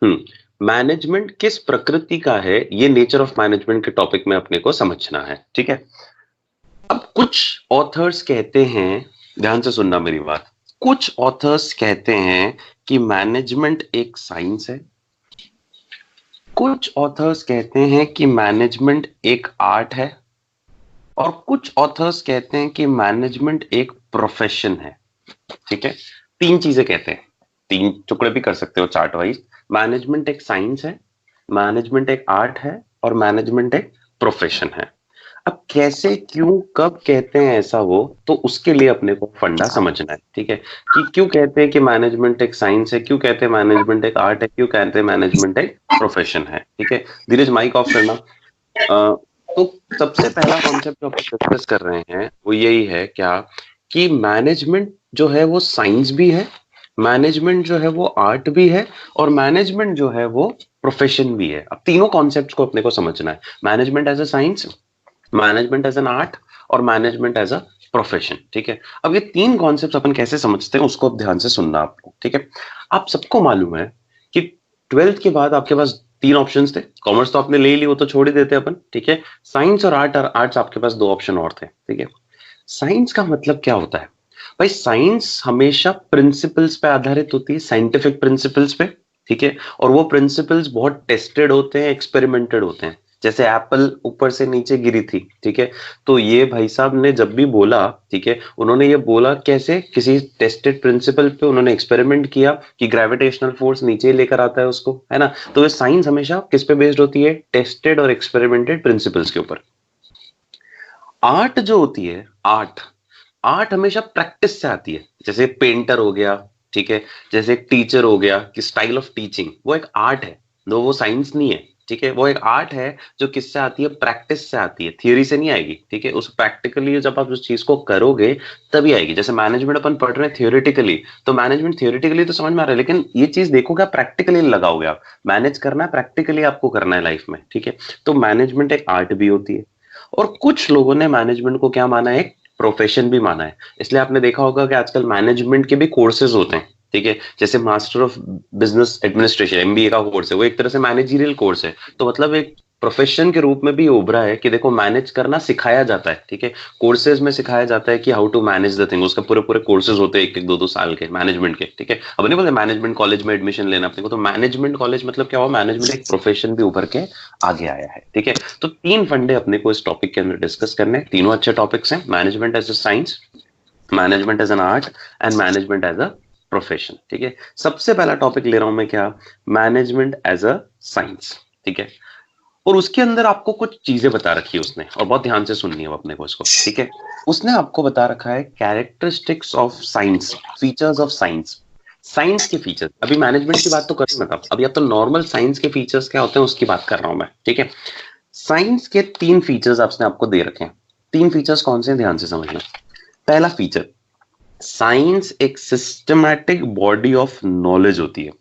Management किस प्रकृति का है, ये नेचर ऑफ मैनेजमेंट के टॉपिक में अपने को समझना है। ठीक है, अब कुछ ऑथर्स कहते हैं, ध्यान से सुनना मेरी बात, कुछ ऑथर्स कहते हैं कि मैनेजमेंट एक साइंस है, कुछ ऑथर्स कहते हैं कि मैनेजमेंट एक आर्ट है, और कुछ ऑथर्स कहते हैं कि मैनेजमेंट एक प्रोफेशन है। ठीक है, तीन चीजें कहते हैं, तीन टुकड़े भी कर सकते हो चार्ट वाइज। मैनेजमेंट एक साइंस है, मैनेजमेंट एक आर्ट है, और मैनेजमेंट एक प्रोफेशन है। अब कैसे, क्यों, कब कहते हैं ऐसा वो, तो उसके लिए अपने को फंडा समझना है। ठीक है, कि क्यों कहते हैं कि मैनेजमेंट एक साइंस है, क्यों कहते हैं मैनेजमेंट एक आर्ट है, क्यों कहते हैं मैनेजमेंट एक प्रोफेशन है। ठीक है, धीरज माइक ऑफ करना। तो सबसे पहला कॉन्सेप्ट जो हम डिस्कस कर रहे हैं वो यही है क्या, कि मैनेजमेंट जो है वो साइंस भी है, मैनेजमेंट जो है वो आर्ट भी है, और मैनेजमेंट जो है वो प्रोफेशन भी है। अब तीनों कॉन्सेप्ट्स को अपने को समझना है, management as a science, management as an art, और मैनेजमेंट एज अ प्रोफेशन। ठीक है, अब ये तीन कॉन्सेप्ट अपन कैसे समझते हैं उसको अब ध्यान से सुनना आप लोग। ठीक है, आप सबको मालूम है कि ट्वेल्थ के बाद आपके पास तीन ऑप्शंस थे, कॉमर्स तो आपने ले ली, वो तो छोड़ ही देते अपन। ठीक है, साइंस और आर्ट, और आर्ट्स आपके पास दो ऑप्शन और थे। ठीक है, साइंस का मतलब क्या होता है भाई, साइंस हमेशा प्रिंसिपल्स पे आधारित होती है, साइंटिफिक प्रिंसिपल्स पे। ठीक है, और वो प्रिंसिपल्स बहुत टेस्टेड होते हैं, एक्सपेरिमेंटेड होते हैं। जैसे एप्पल ऊपर से नीचे गिरी थी, ठीक है, तो ये भाई साहब ने जब भी बोला, ठीक है, उन्होंने ये बोला कैसे, किसी टेस्टेड प्रिंसिपल पे उन्होंने एक्सपेरिमेंट किया कि ग्रेविटेशनल फोर्स नीचे लेकर आता है उसको, है ना। तो ये साइंस हमेशा किस पे बेस्ड होती है, टेस्टेड और एक्सपेरिमेंटेड प्रिंसिपल्स के ऊपर। आर्ट जो होती है, आर्ट, आर्ट हमेशा प्रैक्टिस से आती है। जैसे पेंटर हो गया, ठीक है, जैसे एक टीचर हो गया, कि स्टाइल ऑफ टीचिंग वो एक आर्ट है, दो वो साइंस नहीं है। ठीक है, वो एक आर्ट है जो किससे आती है, प्रैक्टिस से आती है, थियोरी से नहीं आएगी। ठीक है, उस प्रैक्टिकली जब आप उस चीज को करोगे तभी आएगी। जैसे मैनेजमेंट अपन पढ़ रहे हैं थियोरेटिकली, तो मैनेजमेंट थियोरेटिकली तो समझ में आ रहा है, लेकिन ये चीज देखोगे आप प्रैक्टिकली लगाओगे, आप मैनेज करना है प्रैक्टिकली आपको करना है लाइफ में। ठीक है, तो मैनेजमेंट एक आर्ट भी होती है, और कुछ लोगों ने मैनेजमेंट को क्या माना है, एक प्रोफेशन भी माना है। इसलिए आपने देखा होगा कि आजकल मैनेजमेंट के भी कोर्सेज होते हैं। ठीक है, जैसे master of business administration, MBA का कोर्स है, वो एक तरह से मैनेजरियल कोर्स है। तो मतलब एक प्रोफेशन के रूप में भी उभरा है कि देखो मैनेज करना सिखाया जाता है। ठीक है, कोर्सेज में सिखाया जाता है कि how to manage the thing, उसका पूरे पूरे कोर्सेज होते हैं, एक एक दो दो साल के मैनेजमेंट के। ठीक है, अब नहीं बोलते मैनेजमेंट कॉलेज में एडमिशन लेना अपने को, तो मैनेजमेंट कॉलेज मतलब क्या हुआ, मैनेजमेंट एक प्रोफेशन भी उभर के आगे आया है। ठीक है, तो तीन फंडे अपने को इस टॉपिक के अंदर डिस्कस करने हैं, तीनों अच्छे टॉपिक्स हैं, management as a science, management as an art, and management as a profession. ठीक है, सबसे पहला टॉपिक ले रहा हूं मैं क्या, मैनेजमेंट एज अ साइंस। ठीक है, और उसके अंदर आपको कुछ चीजें बता रखी है उसने, और बहुत ध्यान से सुननी है अपने को इसको। ठीक है, उसने आपको बता रखा है characteristics of science, features of science, science के फीचर्स। अभी मैनेजमेंट की बात तो कर मत, अभी अब तो नॉर्मल साइंस के फीचर्स क्या होते हैं उसकी बात कर रहा हूं मैं। ठीक है, साइंस के तीन फीचर्स आपने आपको दे रखे हैं, तीन फीचर्स कौन से हैं ध्यान से समझना। पहला फीचर, साइंस एक सिस्टमैटिक बॉडी ऑफ नॉलेज होती है।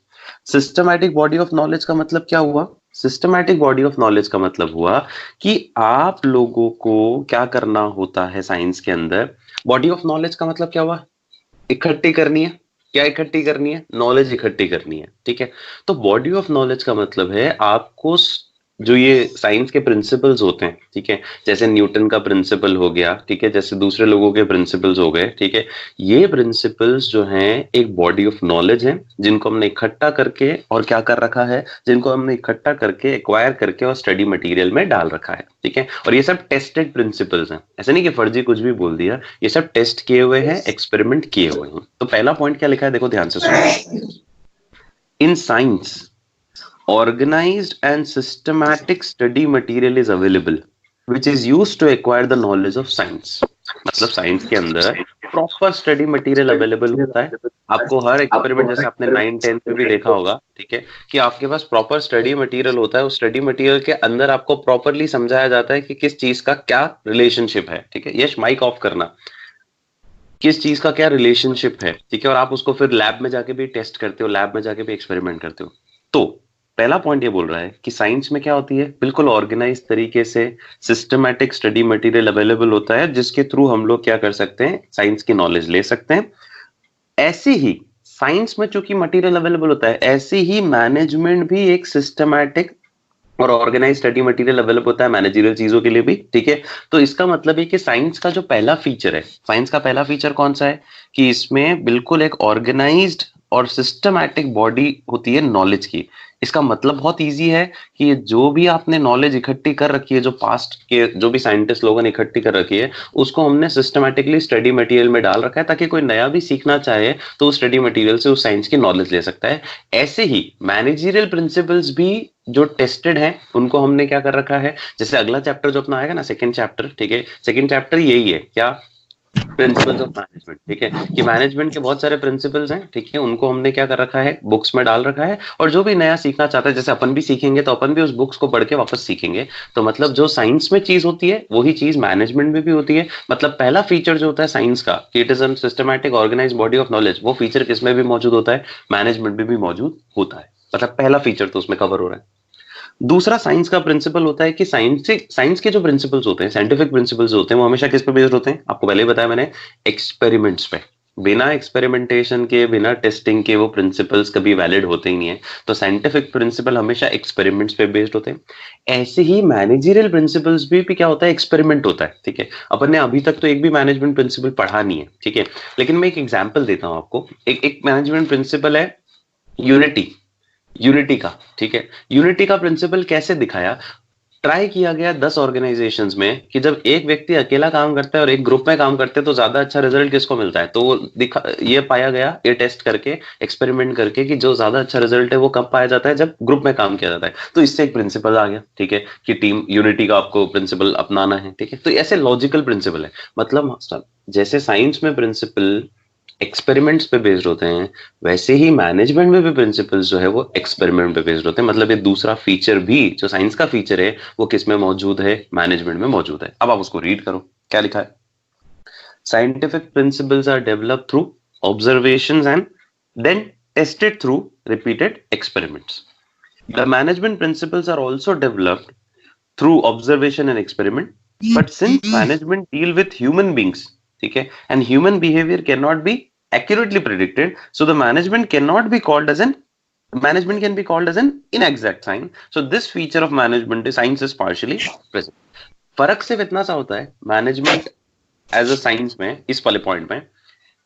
सिस्टमैटिक बॉडी ऑफ नॉलेज का मतलब क्या हुआ, सिस्टमैटिक बॉडी ऑफ नॉलेज का मतलब हुआ कि आप लोगों को क्या करना होता है साइंस के अंदर। बॉडी ऑफ नॉलेज का मतलब क्या हुआ, इकट्ठी करनी है। क्या इकट्ठी करनी है, नॉलेज इकट्ठी करनी है। ठीक है, तो बॉडी ऑफ नॉलेज का मतलब है आपको जो ये साइंस के प्रिंसिपल्स होते हैं, ठीक है, जैसे न्यूटन का प्रिंसिपल हो गया, ठीक है, जैसे दूसरे लोगों के प्रिंसिपल्स हो गए। ठीक है, ये प्रिंसिपल्स जो हैं एक बॉडी ऑफ नॉलेज हैं, जिनको हमने इकट्ठा करके और क्या कर रखा है, जिनको हमने इकट्ठा करके एक्वायर करके और स्टडी मटेरियल में डाल रखा है। ठीक है, और ये सब टेस्टेड प्रिंसिपल्स हैं, ऐसे नहीं कि फर्जी कुछ भी बोल दिया, ये सब टेस्ट किए हुए हैं, एक्सपेरिमेंट किए हुए हैं। तो पहला पॉइंट क्या लिखा है, देखो ध्यान से सुनो, in science organized and systematic study material is available which is used to acquire the knowledge of science। मतलब साइंस के अंदर प्रॉपर स्टडी मटेरियल अवेलेबल होता है आपको, हर एक्सपेरिमेंट, जैसे आपने 9 10 में भी देखा होगा, ठीक है, कि आपके पास प्रॉपर स्टडी मटेरियल होता है। उस स्टडी मटेरियल के अंदर आपको प्रॉपरली समझाया जाता है कि किस चीज का क्या रिलेशनशिप है। ठीक है, यश माइक ऑफ करना, किस चीज का क्या रिलेशनशिप है। ठीक है, और आप उसको फिर लैब में जाके भी टेस्ट करते हो, लैब में जाके भी एक्सपेरिमेंट करते हो। तो पहला पॉइंट ये बोल रहा है कि साइंस में क्या होती है, बिल्कुल ऑर्गेनाइज तरीके से सिस्टमैटिक स्टडी मटेरियल अवेलेबल होता है, जिसके थ्रू हम लोग क्या कर सकते हैं, साइंस की नॉलेज ले सकते हैं। ऐसे ही साइंस में चूंकि मटेरियल अवेलेबल होता है, ऐसे ही मैनेजमेंट भी एक सिस्टमैटिक और ऑर्गेनाइज स्टडी मटेरियल अवेलेबल होता है मैनेजरियल चीजों के लिए भी, ठीक है। तो इसका मतलब है कि साइंस का जो पहला फीचर है, साइंस का पहला फीचर कौन सा है कि इसमें बिल्कुल एक ऑर्गेनाइज्ड और सिस्टमैटिक बॉडी होती है नॉलेज की। इसका मतलब बहुत इजी है कि जो भी आपने नॉलेज इकट्ठी कर रखी है, जो पास्ट के जो भी साइंटिस्ट लोगों ने इकट्ठी कर रखी है, उसको हमने सिस्टमैटिकली स्टडी मटेरियल में डाल रखा है, ताकि कोई नया भी सीखना चाहे तो उस स्टडी मटेरियल से उस साइंस की नॉलेज ले सकता है। ऐसे ही मैनेजरियल प्रिंसिपल्स भी जो टेस्टेड है उनको हमने क्या कर रखा है, जैसे अगला चैप्टर जो अपना आएगा ना, सेकंड चैप्टर, ठीक है, सेकंड चैप्टर यही है क्या, प्रिंसिपल्स ऑफ मैनेजमेंट, ठीक है, कि मैनेजमेंट के बहुत सारे प्रिंसिपल्स हैं, ठीक है, उनको हमने क्या कर रखा है, बुक्स में डाल रखा है। और जो भी नया सीखना चाहता है, जैसे अपन भी सीखेंगे तो अपन भी उस बुक्स को पढ़ के वापस सीखेंगे। तो मतलब जो साइंस में चीज होती है वही चीज मैनेजमेंट में भी होती है। मतलब पहला फीचर जो होता है साइंस का कि it is an systematic organise body of knowledge, वो फीचर किसमें भी मौजूद होता है, मैनेजमेंट में भी मौजूद होता है। मतलब पहला फीचर तो उसमें कवर हो रहा है। दूसरा साइंस का प्रिंसिपल होता है कि साइंस के जो प्रिंसिपल्स होते हैं, साइंटिफिक प्रिंसिपल्स होते हैं, वो हमेशा किस पे बेस्ड होते हैं, आपको पहले ही बताया मैंने, एक्सपेरिमेंट्स पे। बिना एक्सपेरिमेंटेशन के, बिना टेस्टिंग के वो प्रिंसिपल्स कभी वैलिड होते ही नहीं है। तो साइंटिफिक प्रिंसिपल हमेशा एक्सपेरिमेंट्स पे बेस्ड होते हैं। ऐसे ही मैनेजरियल प्रिंसिपल्स भी क्या होता है, एक्सपेरिमेंट होता है, ठीक है। अपन ने अभी तक तो एक भी मैनेजमेंट प्रिंसिपल पढ़ा नहीं है, ठीक है, लेकिन मैं एक एग्जाम्पल देता हूं आपको। एक मैनेजमेंट प्रिंसिपल है यूनिटी, यूनिटी का, ठीक है। यूनिटी का प्रिंसिपल कैसे दिखाया, ट्राई किया गया 10 ऑर्गेनाइजेशंस में कि जब एक व्यक्ति अकेला काम करता है और एक ग्रुप में काम करते हैं तो ज्यादा अच्छा रिजल्ट किसको मिलता है। तो वो दिखा, ये पाया गया, ये टेस्ट करके, एक्सपेरिमेंट करके, कि जो ज्यादा अच्छा रिजल्ट है वो कब पाया जाता है, जब ग्रुप में काम किया जाता है। तो इससे एक प्रिंसिपल आ गया, ठीक है, कि टीम यूनिटी का आपको प्रिंसिपल अपनाना है, ठीक है। तो ऐसे लॉजिकल प्रिंसिपल है। मतलब जैसे साइंस में प्रिंसिपल एक्सपेरिमेंट्स पे बेस्ड होते हैं, वैसे ही मैनेजमेंट में भी प्रिंसिपल्स जो है वो एक्सपेरिमेंट पे बेस्ड होते हैं। मतलब ये दूसरा फीचर भी जो साइंस का फीचर है वो किस में मौजूद है, मैनेजमेंट में मौजूद है। अब आप उसको रीड करो, क्या लिखा है, scientific principles are developed through observations and then tested through repeated experiments. The management principles are also developed through observation and experiment, but since management deal with human beings, ठीक है, and human behavior cannot be accurately predicted, so the management can be called as an inexact science. So this feature of management science is partially present. फर्क सिर्फ इतना सा होता है management as a science में, इस वाले पॉइंट में,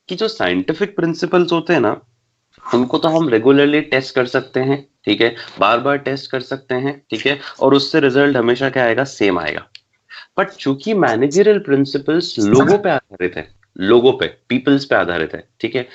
कि जो साइंटिफिक प्रिंसिपल्स होते हैं ना, उनको तो हम रेगुलरली टेस्ट कर सकते हैं, ठीक है, बार बार टेस्ट कर सकते हैं, ठीक है, और उससे रिजल्ट हमेशा क्या आएगा, सेम आएगा। बट चूंकि मैनेजरियल प्रिंसिपल्स लोगों पे आधारित है, लोगों पे, पीपल्स पे आधारित है, ठीक है,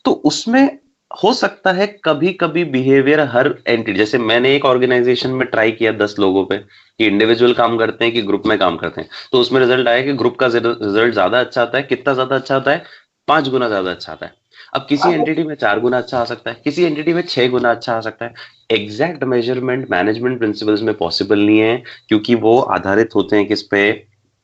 तो उसमें हो सकता है कभी कभी बिहेवियर हर एंटिटी, जैसे मैंने एक ऑर्गेनाइजेशन में ट्राई किया 10 लोगों पे कि इंडिविजुअल काम करते हैं कि ग्रुप में काम करते हैं, तो उसमें रिजल्ट आया कि ग्रुप का रिजल्ट ज्यादा अच्छा आता है। कितना ज्यादा अच्छा आता है, 5 गुना ज्यादा अच्छा आता है। अब किसी एंटिटी में 4 गुना अच्छा आ सकता है, किसी एंटिटी में 6 गुना अच्छा आ सकता है। एग्जैक्ट मेजरमेंट मैनेजमेंट प्रिंसिपल्स में पॉसिबल नहीं है, क्योंकि वो आधारित होते हैं किस पे,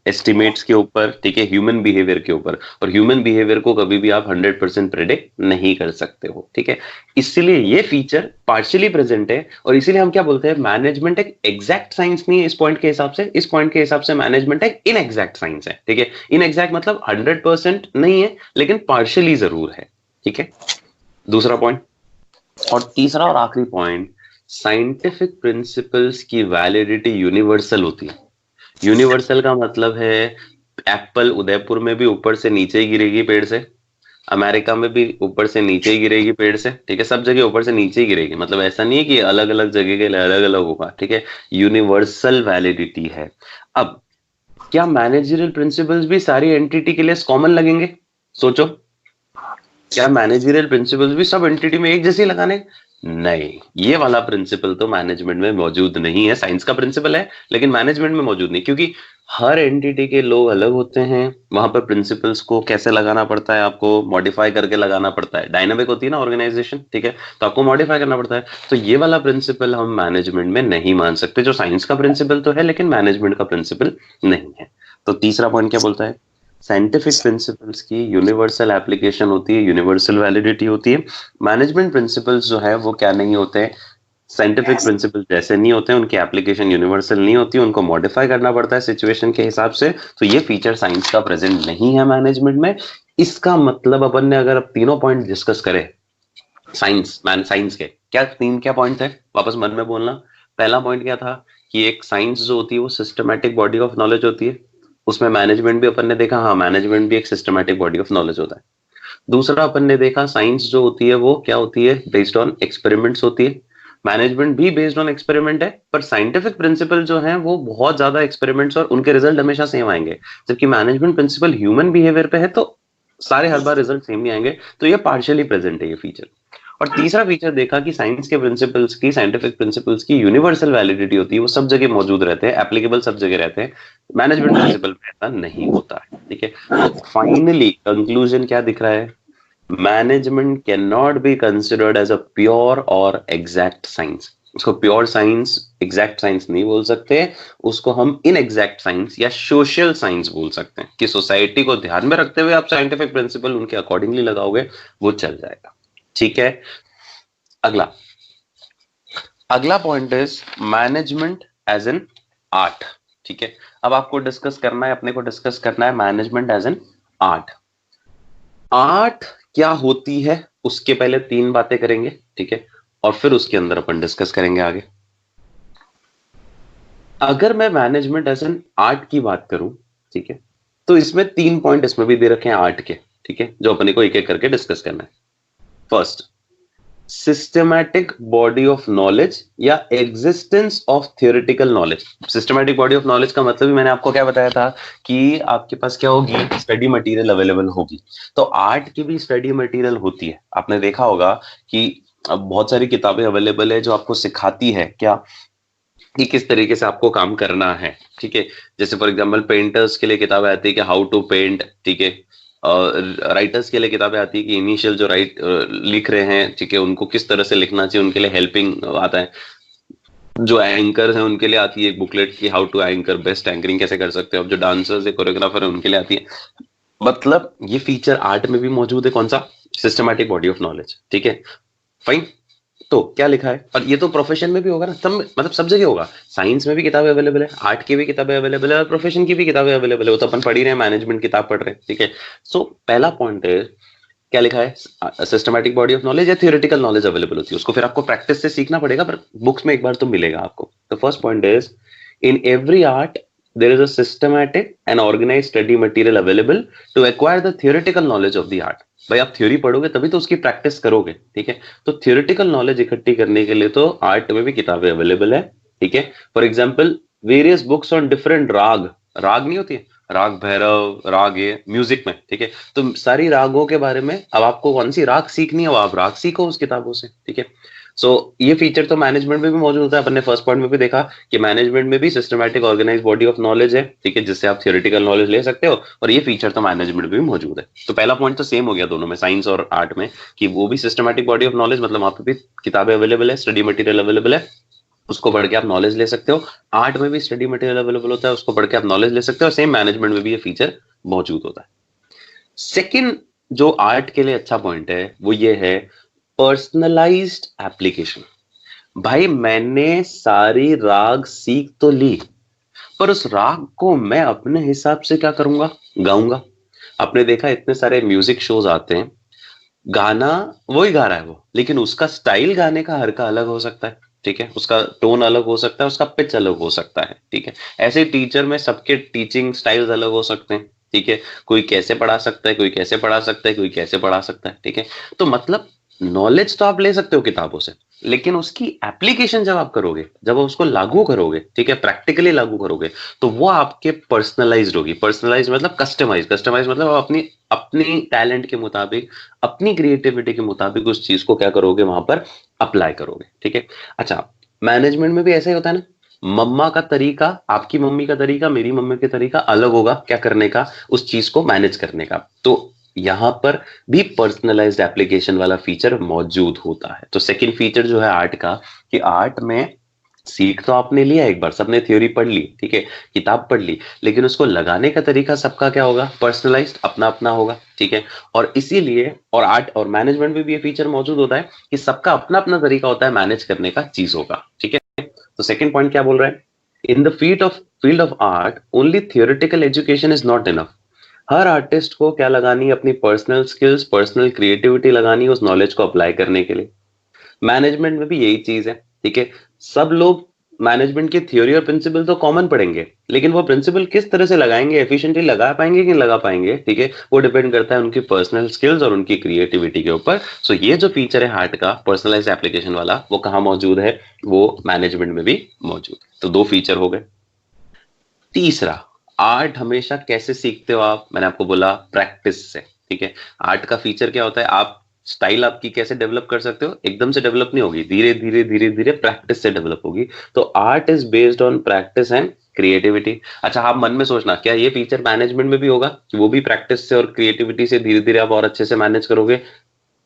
एस्टिमेट्स के ऊपर, ठीक है, ह्यूमन बिहेवियर के ऊपर। और ह्यूमन बिहेवियर को कभी भी आप 100% प्रेडिक्ट नहीं कर सकते हो, ठीक है। इसलिए ये फीचर पार्शियली प्रेजेंट है, और इसीलिए हम क्या बोलते हैं, मैनेजमेंट एक एग्जैक्ट साइंस नहीं है इस पॉइंट के हिसाब से। इस पॉइंट के हिसाब से मैनेजमेंट एक इनएग्जैक्ट साइंस है, ठीक है। इनएग्जैक्ट मतलब 100% नहीं है, लेकिन पार्शियली जरूर है, ठीक है। दूसरा पॉइंट, और तीसरा और आखिरी पॉइंट, साइंटिफिक प्रिंसिपल्स की वैलिडिटी यूनिवर्सल होती है। यूनिवर्सल का मतलब है एप्पल उदयपुर में भी ऊपर से नीचे ही गिरेगी पेड़ से, अमेरिका में भी ऊपर से नीचे ही गिरेगी पेड़ से, ठीक है, सब जगह ऊपर से नीचे ही गिरेगी। मतलब ऐसा नहीं है कि अलग अलग जगह के लिए अलग अलग होगा, ठीक है, यूनिवर्सल वैलिडिटी है। अब क्या मैनेजरियल प्रिंसिपल्स भी सारी एंटिटी के लिए कॉमन लगेंगे, सोचो, क्या मैनेजरियल प्रिंसिपल्स भी सब एंटिटी में एक जैसे लगाने, नहीं, ये वाला प्रिंसिपल तो मैनेजमेंट में मौजूद नहीं है। साइंस का प्रिंसिपल है लेकिन मैनेजमेंट में मौजूद नहीं, क्योंकि हर एंटिटी के लोग अलग होते हैं। वहां पर प्रिंसिपल्स को कैसे लगाना पड़ता है, आपको मॉडिफाई करके लगाना पड़ता है। डायनामिक होती है ना ऑर्गेनाइजेशन, ठीक है, तो आपको मॉडिफाई करना पड़ता है। तो ये वाला प्रिंसिपल हम मैनेजमेंट में नहीं मान सकते, जो साइंस का प्रिंसिपल तो है लेकिन मैनेजमेंट का प्रिंसिपल नहीं है। तो तीसरा पॉइंट क्या बोलता है, साइंटिफिक प्रिंसिपल्स की यूनिवर्सल एप्लीकेशन होती है, यूनिवर्सल वैलिडिटी होती है। मैनेजमेंट प्रिंसिपल्स जो है वो क्या नहीं होते हैं, साइंटिफिक प्रिंसिपल जैसे नहीं होते हैं, उनकी एप्लीकेशन यूनिवर्सल नहीं होती, उनको मॉडिफाई करना पड़ता है सिचुएशन के हिसाब से। तो ये फीचर साइंस का प्रेजेंट नहीं है मैनेजमेंट में। इसका मतलब अपन ने अगर अब तीनों पॉइंट डिस्कस करें साइंस मैन, साइंस के क्या तीन क्या पॉइंट है वापस मन में बोलना। पहला पॉइंट क्या था कि एक साइंस जो होती है वो सिस्टमैटिक बॉडी ऑफ नॉलेज होती है। उसमें मैनेजमेंट भी अपन ने देखा, हाँ मैनेजमेंट भी एक सिस्टमैटिक बॉडी ऑफ नॉलेज होता है। दूसरा अपन ने देखा साइंस जो होती है वो क्या होती है, बेस्ड ऑन एक्सपेरिमेंट्स होती है। मैनेजमेंट भी बेस्ड ऑन एक्सपेरिमेंट है, पर साइंटिफिक प्रिंसिपल जो है वो बहुत ज्यादा एक्सपेरिमेंट्स और उनके रिजल्ट हमेशा सेम आएंगे। जबकि मैनेजमेंट प्रिंसिपल ह्यूमन बिहेवियर पे है तो सारे हर बार रिजल्ट सेम नहीं आएंगे। तो ये पार्शियली प्रेजेंट है ये फीचर। और तीसरा फीचर देखा कि साइंस के प्रिंसिपल्स की, साइंटिफिक प्रिंसिपल्स की यूनिवर्सल वैलिडिटी होती है, वो सब जगह मौजूद रहते हैं, एप्लीकेबल सब जगह रहते हैं। मैनेजमेंट प्रिंसिपल पे ऐसा नहीं होता है, ठीक है। तो फाइनली कंक्लूजन क्या दिख रहा है, management can not be considered as a pure or exact science. उसको प्योर साइंस, एग्जैक्ट साइंस नहीं बोल सकते, उसको हम इनएग्जैक्ट साइंस या सोशल साइंस बोल सकते हैं कि सोसाइटी को ध्यान में रखते हुए आप साइंटिफिक प्रिंसिपल उनके अकॉर्डिंगली लगाओगे, वो चल जाएगा, ठीक है। अगला अगला point is management as an art, ठीक है। अब आपको डिस्कस करना है, अपने को डिस्कस करना है management as an art. Art क्या होती है उसके पहले तीन बातें करेंगे, ठीक है, और फिर उसके अंदर अपन डिस्कस करेंगे आगे। अगर मैं मैनेजमेंट एज एन आर्ट की बात करूं, ठीक है, तो इसमें तीन पॉइंट इसमें भी दे रखे हैं आर्ट के, ठीक है, जो अपने को एक एक करके डिस्कस करना है। First, systematic body of knowledge या existence of theoretical knowledge. Systematic body of knowledge का मतलब ही मैंने आपको क्या बताया था कि आपके पास क्या होगी, स्टडी मटेरियल अवेलेबल होगी। तो आर्ट की भी स्टडी मटेरियल होती है। आपने देखा होगा कि अब बहुत सारी किताबें अवेलेबल है जो आपको सिखाती है क्या कि किस तरीके से आपको काम करना है, ठीक है। जैसे फॉर एग्जांपल पेंटर्स के लिए किताबें आती है कि हाउ टू पेंट, ठीक है। राइटर्स के लिए किताबें आती है कि इनिशियल जो लिख रहे हैं, ठीक है, उनको किस तरह से लिखना चाहिए, उनके लिए हेल्पिंग आता है। जो एंकर्स हैं उनके लिए आती है एक बुकलेट की how to anchor, best anchoring कैसे कर सकते हो। अब जो डांसर्स है, कोरियोग्राफर है, उनके लिए आती है। मतलब ये फीचर आर्ट में भी मौजूद है, कौन सा, सिस्टमैटिक बॉडी ऑफ नॉलेज, ठीक है, फाइन। तो क्या लिखा है, और ये तो प्रोफेशन में भी होगा ना, सब मतलब सब जगह होगा। साइंस में भी किताबें अवेलेबल है, आर्ट की भी किताबें अवेलेबल है, और प्रोफेशन की भी किताबें अवेलेबल है। वो तो अपन पढ़ ही रहे हैं, मैनेजमेंट किताब पढ़ रहे हैं, ठीक है। सो पहला पॉइंट है, क्या लिखा है, सिस्टमैटिक बॉडी ऑफ नॉलेज या थियोरेटिकल नॉलेज अवेलेबल होती है, उसको फिर आपको प्रैक्टिस से सीखना पड़ेगा, पर बुक्स में एक बार तो मिलेगा आपको। तो first point is, in every art there is a systematic and organized study material available to acquire the theoretical knowledge of the art। भाई आप थ्योरी पढ़ोगे तभी तो उसकी प्रैक्टिस करोगे, ठीक है। तो थियोरेटिकल नॉलेज इकट्ठी करने के लिए तो आर्ट में भी किताबें अवेलेबल है, ठीक है। For example various books on different राग, राग नहीं होती है, राग भैरव, राग ये म्यूजिक में, ठीक है। तो सारी रागों के बारे में, अब आपको कौन सी राग सीखनी है वो आप राग सीखो उस किताबों से, ठीक है। सो ये फीचर तो मैनेजमेंट में भी मौजूद होता है। अपन ने फर्स्ट पॉइंट में भी देखा कि मैनेजमेंट में भी systematic organise body of knowledge है, ठीक है, जिससे आप थियोरेटिकल नॉलेज ले सकते हो, और ये फीचर तो मैनेजमेंट में भी मौजूद है। तो पहला पॉइंट तो सेम हो गया दोनों में, साइंस और आर्ट में, कि वो भी सिस्टमैटिक बॉडी ऑफ नॉलेज, मतलब वहां पे भी किताबें अवेलेबल है, स्टडी मटेरियल अवेलेबल है, उसको पढ़ के आप नॉलेज ले सकते हो। आर्ट में भी स्टडी मटेरियल अवेलेबल होता है, उसको पढ़ के आप नॉलेज ले सकते हो। सेम मैनेजमेंट में भी ये फीचर मौजूद होता है। सेकंड जो आर्ट के लिए अच्छा पॉइंट है वो ये है, पर्सनलाइज्ड एप्लीकेशन। भाई मैंने सारी राग सीख तो ली, पर उस राग को मैं अपने हिसाब से क्या करूंगा, गाऊंगा। आपने देखा इतने सारे म्यूजिक शोज आते हैं, गाना वही गा रहा है वो, लेकिन उसका स्टाइल गाने का हर का अलग हो सकता है, ठीक है, उसका टोन अलग हो सकता है, उसका पिच अलग हो सकता है, ठीक है। ऐसे टीचर में सबके टीचिंग स्टाइल्स अलग हो सकते हैं, ठीक है। कोई कैसे पढ़ा सकता है, कोई कैसे पढ़ा सकता है, कोई कैसे पढ़ा सकता है, ठीक है। तो मतलब नॉलेज तो आप ले सकते हो किताबों से, लेकिन उसकी एप्लीकेशन जब आप करोगे, जब आप उसको लागू करोगे, ठीक है, प्रैक्टिकली लागू करोगे, तो वो आपके पर्सनलाइज्ड होगी। पर्सनलाइज मतलब कस्टमाइज, कस्टमाइज मतलब आप अपनी अपनी टैलेंट के मुताबिक, अपनी क्रिएटिविटी के मुताबिक उस चीज को क्या करोगे, वहां पर अप्लाई करोगे, ठीक है। अच्छा, मैनेजमेंट में भी ऐसा ही होता है ना, मम्मा का तरीका, आपकी मम्मी का तरीका, मेरी मम्मी का तरीका अलग होगा क्या करने का, उस चीज को मैनेज करने का। तो यहां पर भी पर्सनलाइज्ड एप्लीकेशन वाला फीचर मौजूद होता है। तो सेकंड फीचर जो है आर्ट का, कि आर्ट में सीख तो आपने लिया, एक बार सबने थ्योरी पढ़ ली, ठीक है, किताब पढ़ ली, लेकिन उसको लगाने का तरीका सबका क्या होगा, पर्सनलाइज्ड, अपना अपना होगा, ठीक है। और इसीलिए और आर्ट और मैनेजमेंट में भी ये फीचर मौजूद होता है कि सबका अपना अपना तरीका होता है मैनेज करने का चीजों का, ठीक है। तो सेकंड पॉइंट क्या बोल रहा है, in the field of art only theoretical education is not enough. Her artist को क्या लगानी है, अपनी पर्सनल स्किल्स, पर्सनल क्रिएटिविटी लगानी है उस नॉलेज को अप्लाई करने के लिए। मैनेजमेंट में भी यही चीज है, ठीक है। सब लोग मैनेजमेंट की थ्योरी और प्रिंसिपल तो कॉमन पढ़ेंगे, लेकिन वो प्रिंसिपल किस तरह से लगाएंगे, एफिशिएंटली लगा पाएंगे कि नहीं लगा पाएंगे, ठीक है, वो डिपेंड करता है उनकी पर्सनल स्किल्स और उनकी क्रिएटिविटी के ऊपर। सो ये जो फीचर है हार्ट का, पर्सनलाइज एप्लीकेशन वाला, वो कहाँ मौजूद है, वो मैनेजमेंट में भी मौजूद है। तो दो फीचर हो गए। तीसरा, आर्ट हमेशा कैसे सीखते हो आप, मैंने आपको बोला प्रैक्टिस से, ठीक है। आर्ट का फीचर क्या होता है, आप स्टाइल आपकी कैसे डेवलप कर सकते हो, एकदम से डेवलप नहीं होगी, धीरे धीरे धीरे धीरे प्रैक्टिस से डेवलप होगी। तो art is based on practice and creativity. अच्छा, आप मन में सोचना, क्या ये फीचर मैनेजमेंट में भी होगा कि वो भी प्रैक्टिस से और क्रिएटिविटी से धीरे धीरे आप और अच्छे से मैनेज करोगे?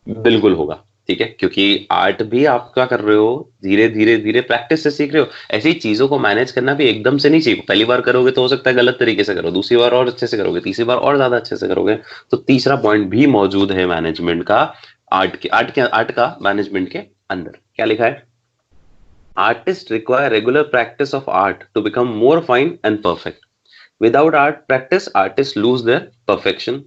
बिल्कुल होगा, ठीक है, क्योंकि आर्ट भी आप क्या कर रहे हो, धीरे धीरे धीरे प्रैक्टिस से सीख रहे हो। ऐसी ही चीजों को मैनेज करना भी एकदम से नहीं सीखो, पहली बार करोगे तो हो सकता है गलत तरीके से करो, दूसरी बार और अच्छे से करोगे, तीसरी बार और ज्यादा अच्छे से करोगे। तो तीसरा पॉइंट भी मौजूद है मैनेजमेंट का, आर्ट का मैनेजमेंट के अंदर। क्या लिखा है, artist require regular practice of art to become more fine and perfect. Without art practice, artists lose their perfection.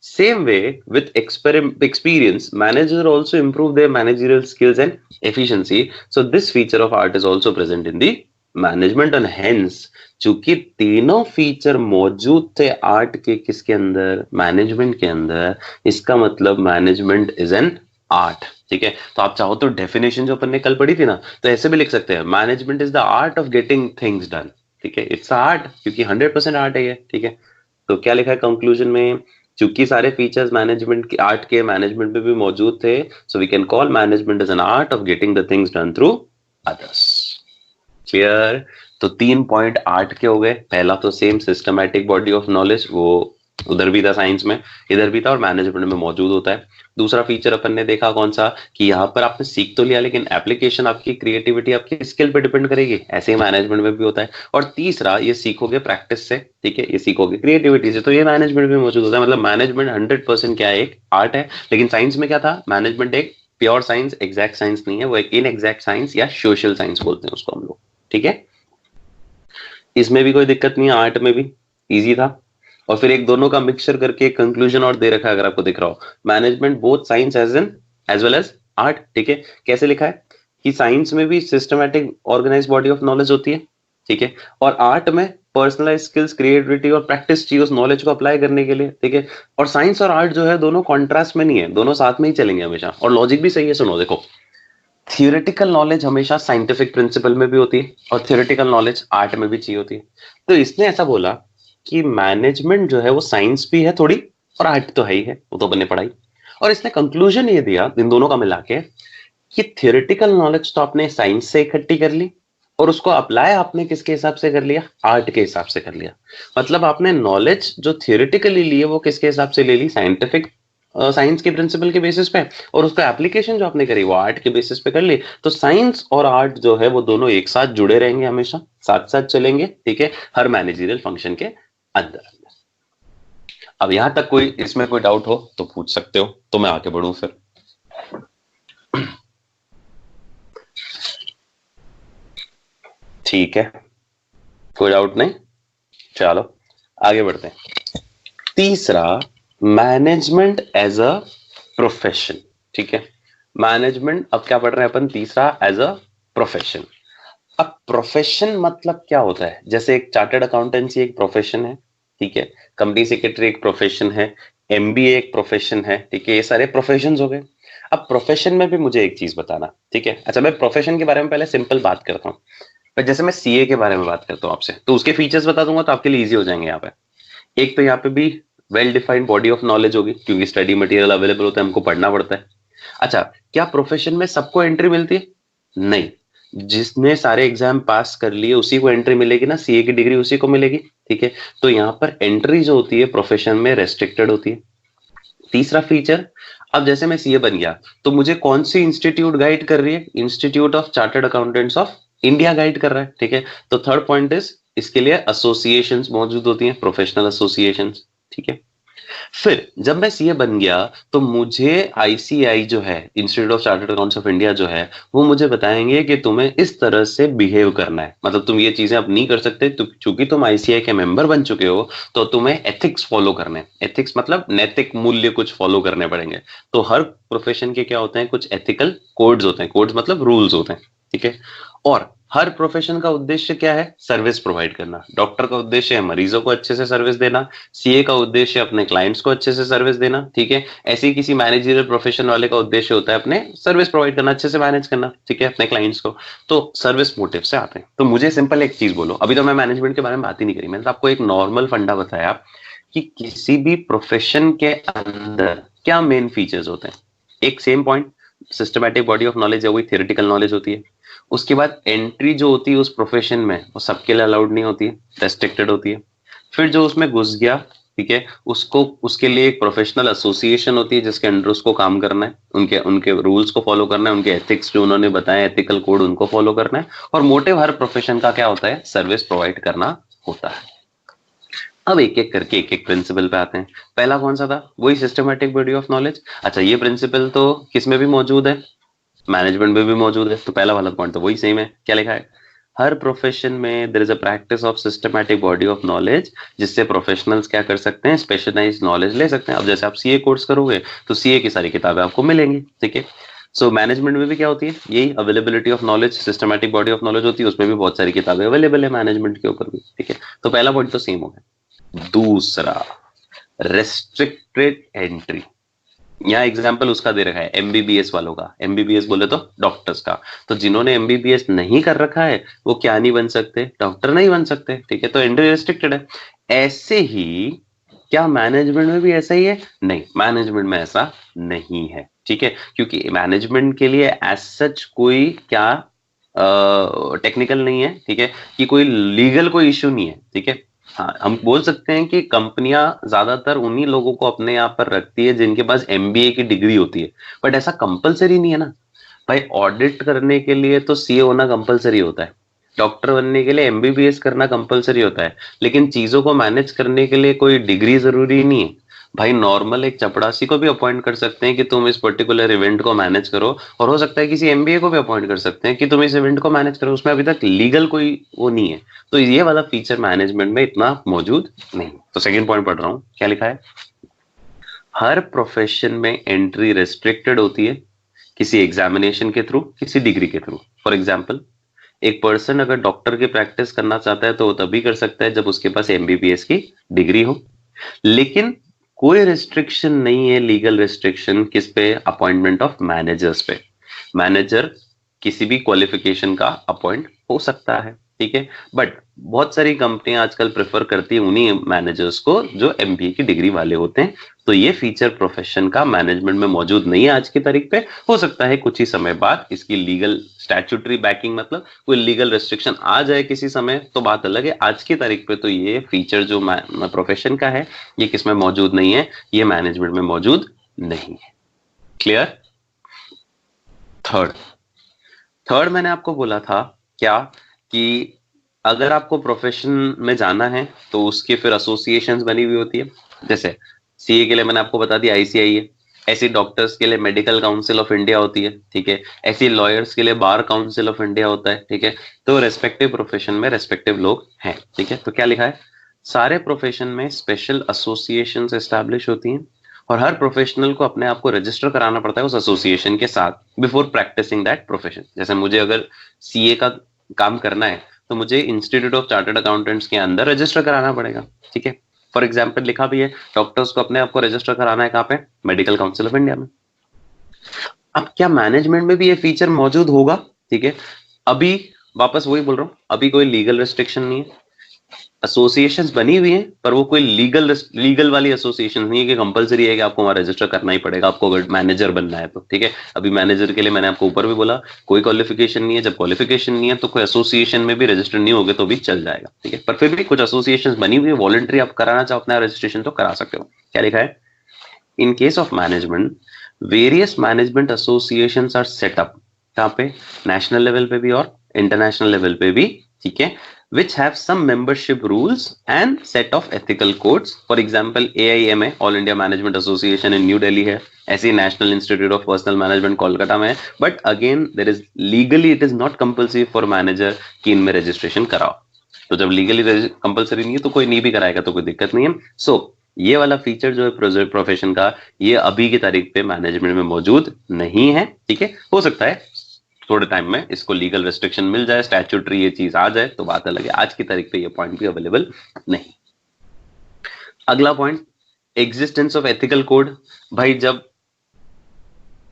Same way, with experience, managers also improve their managerial skills and efficiency. So this feature of art is also present in the management, and hence, चूंकि तीनों feature मौजूद थे art के किसके अंदर, management के अंदर, इसका मतलब मैनेजमेंट इज एन आर्ट, ठीक है। तो आप चाहो तो डेफिनेशन जो अपन ने कल पढ़ी थी ना, तो ऐसे भी लिख सकते हैं, management is the art of getting things done, ठीक है। इट्स आर्ट, क्योंकि 100% आर्ट है ये, ठीक है। तो क्या लिखा है कंक्लूजन में, चूंकि सारे फीचर्स मैनेजमेंट के, आर्ट के मैनेजमेंट में भी मौजूद थे, so we can call management as an art of getting the things done through others. Clear? तो 3 पॉइंट आर्ट के हो गए। पहला तो same systematic body of knowledge, वो उधर भी था साइंस में, इधर भी था, और मैनेजमेंट में मौजूद होता है। दूसरा फीचर अपन ने देखा कौन सा, कि यहाँ पर आपने सीख तो लिया, लेकिन एप्लीकेशन आपकी क्रिएटिविटी, आपकी स्किल पे डिपेंड करेगी, ऐसे ही मैनेजमेंट में भी होता है। और तीसरा, ये सीखोगे प्रैक्टिस से, ठीक है, ये सीखोगे क्रिएटिविटी से, तो ये मैनेजमेंट में मौजूद होता है। मतलब मैनेजमेंट 100% क्या है, एक आर्ट है। लेकिन साइंस में क्या था, मैनेजमेंट एक प्योर साइंस, एग्जैक्ट साइंस नहीं है, वो एक इन एग्जैक्ट साइंस या सोशल साइंस बोलते हैं उसको हम लोग, ठीक है। इसमें भी कोई दिक्कत नहीं है, आर्ट में भी इजी था। और फिर एक दोनों का मिक्सचर करके एक कंक्लूजन और दे रखा है, अगर आपको दिख रहा हो, management both science as well as art, ठीक है। कैसे लिखा है कि साइंस में भी systematic organise body of knowledge होती है, ठीक है, और आर्ट में पर्सनलाइज स्किल्स, क्रिएटिविटी और प्रैक्टिस चाहिए उस नॉलेज को अप्लाई करने के लिए, ठीक है। और साइंस और आर्ट जो है दोनों कॉन्ट्रास्ट में नहीं है, दोनों साथ में ही चलेंगे हमेशा। और लॉजिक भी सही है, सुनो देखो, थियोरेटिकल नॉलेज हमेशा साइंटिफिक प्रिंसिपल में भी होती है, और थियोरेटिकल नॉलेज आर्ट में भी चाहिए होती है। तो इसने ऐसा बोला कि मैनेजमेंट जो है वो साइंस भी है थोड़ी, और आर्ट तो है ही है, वो तो बने पढ़ाई। और इसने कंक्लूजन ये दिया इन दोनों का मिला के, कि थियोरेटिकल नॉलेज तो आपने साइंस से इकट्ठी कर ली, और उसको अप्लाई आपने किसके हिसाब से कर लिया, आर्ट के हिसाब से कर लिया। मतलब आपने नॉलेज जो थियोरेटिकली ली है वो किसके हिसाब से ले ली, साइंटिफिक साइंस के प्रिंसिपल के बेसिस पे, और उसका एप्लीकेशन जो आपने करी वो आर्ट के बेसिस पे कर ली। तो साइंस और आर्ट जो है वो दोनों एक साथ जुड़े रहेंगे, हमेशा साथ साथ चलेंगे, ठीक है, हर मैनेजरियल फंक्शन के अंदर। अब यहां तक कोई इसमें कोई डाउट हो तो पूछ सकते हो, तो मैं आगे बढ़ूं फिर। ठीक है, कोई डाउट नहीं, चलो आगे बढ़ते हैं। तीसरा, मैनेजमेंट एज अ प्रोफेशन, ठीक है। मैनेजमेंट अब क्या पढ़ रहे हैं अपन, तीसरा एज अ प्रोफेशन। अब प्रोफेशन मतलब क्या होता है, जैसे एक चार्टर्ड अकाउंटेंसी एक प्रोफेशन है, ठीक है, कंपनी सेक्रेटरी एक प्रोफेशन है, एमबीए एक प्रोफेशन है, ठीक है, ये सारे प्रोफेशन हो गए। अब प्रोफेशन में भी मुझे एक चीज बताना, ठीक है। अच्छा, मैं प्रोफेशन के बारे में पहले सिंपल बात करता हूँ। पर जैसे मैं सीए के बारे में बात करता हूँ आपसे, तो उसके फीचर्स बता दूंगा तो आपके लिए इजी हो जाएंगे यहाँ पे। एक तो यहाँ पे भी well defined body of knowledge होगी, क्योंकि स्टडी मटेरियल अवेलेबल होता है, हमको पढ़ना पड़ता है। अच्छा, क्या प्रोफेशन में सबको एंट्री मिलती है? नहीं, जिसने सारे एग्जाम पास कर लिए उसी को एंट्री मिलेगी ना, सीए की डिग्री उसी को मिलेगी, ठीक है। तो यहाँ पर एंट्री जो होती है प्रोफेशन में रेस्ट्रिक्टेड होती है। तीसरा फीचर, अब जैसे मैं सीए बन गया तो मुझे कौन सी इंस्टीट्यूट गाइड कर रही है, institute of chartered accountants of India guide कर रहा है, ठीक है। तो थर्ड पॉइंट इज, इसके लिए एसोसिएशंस मौजूद होती हैं, प्रोफेशनल एसोसिएशंस, ठीक है। फिर जब मैं सीए बन गया तो मुझे आईसीआई जो है, institute of chartered accounts of India जो है, वो मुझे बताएंगे कि तुम्हें इस तरह से बिहेव करना है, मतलब तुम ये चीजें अब नहीं कर सकते, चूंकि तुम आईसीआई के मेंबर बन चुके हो, तो तुम्हें एथिक्स फॉलो करने, एथिक्स मतलब नैतिक मूल्य कुछ फॉलो करने पड़ेंगे। तो हर प्रोफेशन के क्या होते हैं, कुछ एथिकल कोड्स होते हैं, कोड्स मतलब रूल्स होते हैं, ठीक है। और हर प्रोफेशन का उद्देश्य क्या है, सर्विस प्रोवाइड करना। डॉक्टर का उद्देश्य है मरीजों को अच्छे से सर्विस देना, सीए का उद्देश्य अपने क्लाइंट्स को अच्छे से सर्विस देना, ठीक है। ऐसे ही किसी मैनेजरियल प्रोफेशन वाले का उद्देश्य होता है अपने सर्विस प्रोवाइड करना, अच्छे से मैनेज करना, ठीक है, अपने क्लाइंट्स को। तो सर्विस मोटिव से आते हैं। तो मुझे सिंपल एक चीज बोलो, अभी तो मैं मैनेजमेंट के बारे में बात ही नहीं करी, मैंने तो आपको एक नॉर्मल फंडा बताया कि किसी भी प्रोफेशन के अंदर क्या मेन फीचर्स होते हैं। एक same point, systematic body of knowledge है, वही थियोरेटिकल नॉलेज होती है। उसके बाद एंट्री जो होती है उस प्रोफेशन में, वो सबके लिए अलाउड नहीं होती है, रेस्ट्रिक्टेड होती है। फिर जो उसमें घुस गया, ठीक है, उसको उसके लिए एक प्रोफेशनल एसोसिएशन होती है जिसके अंडर उसको काम करना है, उनके उनके रूल्स को फॉलो करना है, उनके एथिक्स जो उन्होंने बताए, एथिकल कोड, उनको फॉलो करना है। और मोटिव हर प्रोफेशन का क्या होता है, सर्विस प्रोवाइड करना होता है। अब एक एक करके एक एक प्रिंसिपल पे आते हैं। पहला कौन सा था, वही सिस्टमैटिक बॉडी ऑफ नॉलेज। अच्छा, ये प्रिंसिपल तो किस में भी मौजूद है, मैनेजमेंट में भी मौजूद है। तो पहला वाला पॉइंट तो वही सेम है, क्या लिखा है, हर प्रोफेशन में there is a practice of systematic body of knowledge, जिससे प्रोफेशनल्स क्या कर सकते हैं, स्पेशलाइज्ड नॉलेज ले सकते हैं। अब जैसे आप सीए कोर्स करोगे तो सीए की सारी किताबें आपको मिलेंगी, ठीक है। सो मैनेजमेंट में भी क्या होती है, यही availability of knowledge, systematic body of knowledge होती है, उसमें भी बहुत सारी किताबें अवेलेबल है मैनेजमेंट के ऊपर भी, ठीक है। तो पहला पॉइंट तो सेम हो गया। दूसरा, रेस्ट्रिक्टेड एंट्री। यहाँ एग्जाम्पल उसका दे रखा है एमबीबीएस वालों का, एमबीबीएस बोले तो डॉक्टर्स का। तो जिन्होंने एमबीबीएस नहीं कर रखा है वो क्या नहीं बन सकते, डॉक्टर नहीं बन सकते, ठीक है। तो एंट्री रेस्ट्रिक्टेड है। ऐसे ही क्या मैनेजमेंट में भी ऐसा ही है, नहीं, मैनेजमेंट में ऐसा नहीं है, ठीक है। क्योंकि मैनेजमेंट के लिए एज सच कोई क्या टेक्निकल नहीं है, ठीक है, कि कोई लीगल कोई इश्यू नहीं है, ठीक है। हाँ, हम बोल सकते हैं कि कंपनियां ज्यादातर उन्हीं लोगों को अपने यहाँ पर रखती है जिनके पास एमबीए की डिग्री होती है। बट ऐसा कंपलसरी नहीं है ना भाई, ऑडिट करने के लिए तो सीए होना कंपलसरी होता है, डॉक्टर बनने के लिए एमबीबीएस करना कंपलसरी होता है, लेकिन चीजों को मैनेज करने के लिए कोई डिग्री जरूरी नहीं है भाई। नॉर्मल एक चपड़ासी को भी अपॉइंट कर सकते हैं कि तुम इस पर्टिकुलर इवेंट को मैनेज करो, और हो सकता है किसी एमबीए को भी अपॉइंट कर सकते हैं कि तुम इस इवेंट को मैनेज करो, उसमें अभी तक लीगल कोई वो नहीं है। तो ये वाला फीचर मैनेजमेंट में इतना मौजूद नहीं। तो सेकंड पॉइंट पढ़ रहा हूँ, क्या लिखा है, हर प्रोफेशन में एंट्री रेस्ट्रिक्टेड होती है, किसी एग्जामिनेशन के थ्रू, किसी डिग्री के थ्रू। फॉर एग्जाम्पल, एक पर्सन अगर डॉक्टर की प्रैक्टिस करना चाहता है तो वो तभी कर सकता है जब उसके पास एमबीबीएस की डिग्री हो। लेकिन कोई रिस्ट्रिक्शन नहीं है, लीगल रिस्ट्रिक्शन किस पे, अपॉइंटमेंट ऑफ मैनेजर्स पे। मैनेजर किसी भी क्वालिफिकेशन का अपॉइंट हो सकता है, ठीक है। बट बहुत सारी कंपनियां आजकल प्रेफर करती है उन्हीं मैनेजर्स को जो एमबीए की डिग्री वाले होते हैं। तो ये फीचर प्रोफेशन का मैनेजमेंट में मौजूद नहीं है आज की तारीख पे। हो सकता है कुछ ही समय बाद इसकी लीगल स्टैट्यूटरी बैकिंग, मतलब कोई लीगल रेस्ट्रिक्शन आ जाए किसी समय, तो बात अलग है। आज की तारीख पे तो ये फीचर जो प्रोफेशन का है, ये किसमें मौजूद नहीं है, ये मैनेजमेंट में मौजूद नहीं है। क्लियर। थर्ड, थर्ड मैंने आपको बोला था क्या, कि अगर आपको प्रोफेशन में जाना है तो उसके फिर एसोसिएशंस बनी हुई होती है। जैसे सीए के लिए मैंने आपको बता दिया आईसीआई है, ऐसी डॉक्टर्स के लिए मेडिकल काउंसिल ऑफ इंडिया होती है, ठीक है। ऐसी लॉयर्स के लिए बार काउंसिल ऑफ इंडिया होता है, ठीक है। तो रेस्पेक्टिव प्रोफेशन में रेस्पेक्टिव लोग हैं, ठीक है। तो क्या लिखा है, सारे प्रोफेशन में स्पेशल एसोसिएशंस एस्टैब्लिश होती हैं, और हर प्रोफेशनल को अपने आप को रजिस्टर कराना पड़ता है उस एसोसिएशन के साथ बिफोर प्रैक्टिसिंग दैट प्रोफेशन। जैसे मुझे अगर सीए का काम करना है तो मुझे इंस्टीट्यूट ऑफ चार्टर्ड अकाउंटेंट्स के अंदर रजिस्टर कराना पड़ेगा, ठीक है। फॉर एग्जाम्पल लिखा भी है, डॉक्टर्स को अपने आप को रजिस्टर कराना है कहाँ पे, मेडिकल काउंसिल ऑफ इंडिया में। अब क्या मैनेजमेंट में भी ये फीचर मौजूद होगा, ठीक है। अभी वापस वही बोल रहा हूँ, अभी कोई लीगल रेस्ट्रिक्शन नहीं है, एसोसिएशंस बनी हुई हैं, पर वो कोई लीगल वाली एसोसिएशन नहीं है कि कंपलसरी है कि आपको वहां रजिस्टर करना ही पड़ेगा आपको अगर मैनेजर बनना है तो, ठीक है। अभी मैनेजर के लिए मैंने आपको ऊपर भी बोला कोई क्वालिफिकेशन नहीं है, जब क्वालिफिकेशन नहीं है तो कोई एसोसिएशन में भी रजिस्टर नहीं होगे तो भी चल जाएगा, ठीक है। पर फिर भी कुछ एसोसिएशन बनी हुई है, वॉलंटरी आप कराना चाहो अपना रजिस्ट्रेशन तो करा सकते हो। क्या लिखा है, in case of management various management associations are set up, कहाँ पे, नेशनल लेवल पे भी और इंटरनेशनल लेवल पे भी, ठीक है। which have some membership rules and set of ethical codes. For example, AIMA, All India Management Association in New Delhi है, ऐसी National Institute of Personal Management Kolkata में है. But again, there is legally it is not compulsory for manager कि इनमें registration कराओ. तो जब legally compulsory नहीं है तो कोई नहीं भी कराएगा तो कोई दिक्कत नहीं है. सो ये वाला फीचर जो है प्रोफेशन का, ये अभी की तारीख पे मैनेजमेंट में मौजूद नहीं है. ठीक है, हो सकता है थोड़े टाइम में इसको लीगल रेस्ट्रिक्शन मिल जाए, स्टैट्यूटरी ये चीज आ जाए तो बात अलग है. आज की तारीख पे ये पॉइंट भी अवेलेबल नहीं. अगला point, existence of ethical code. भाई जब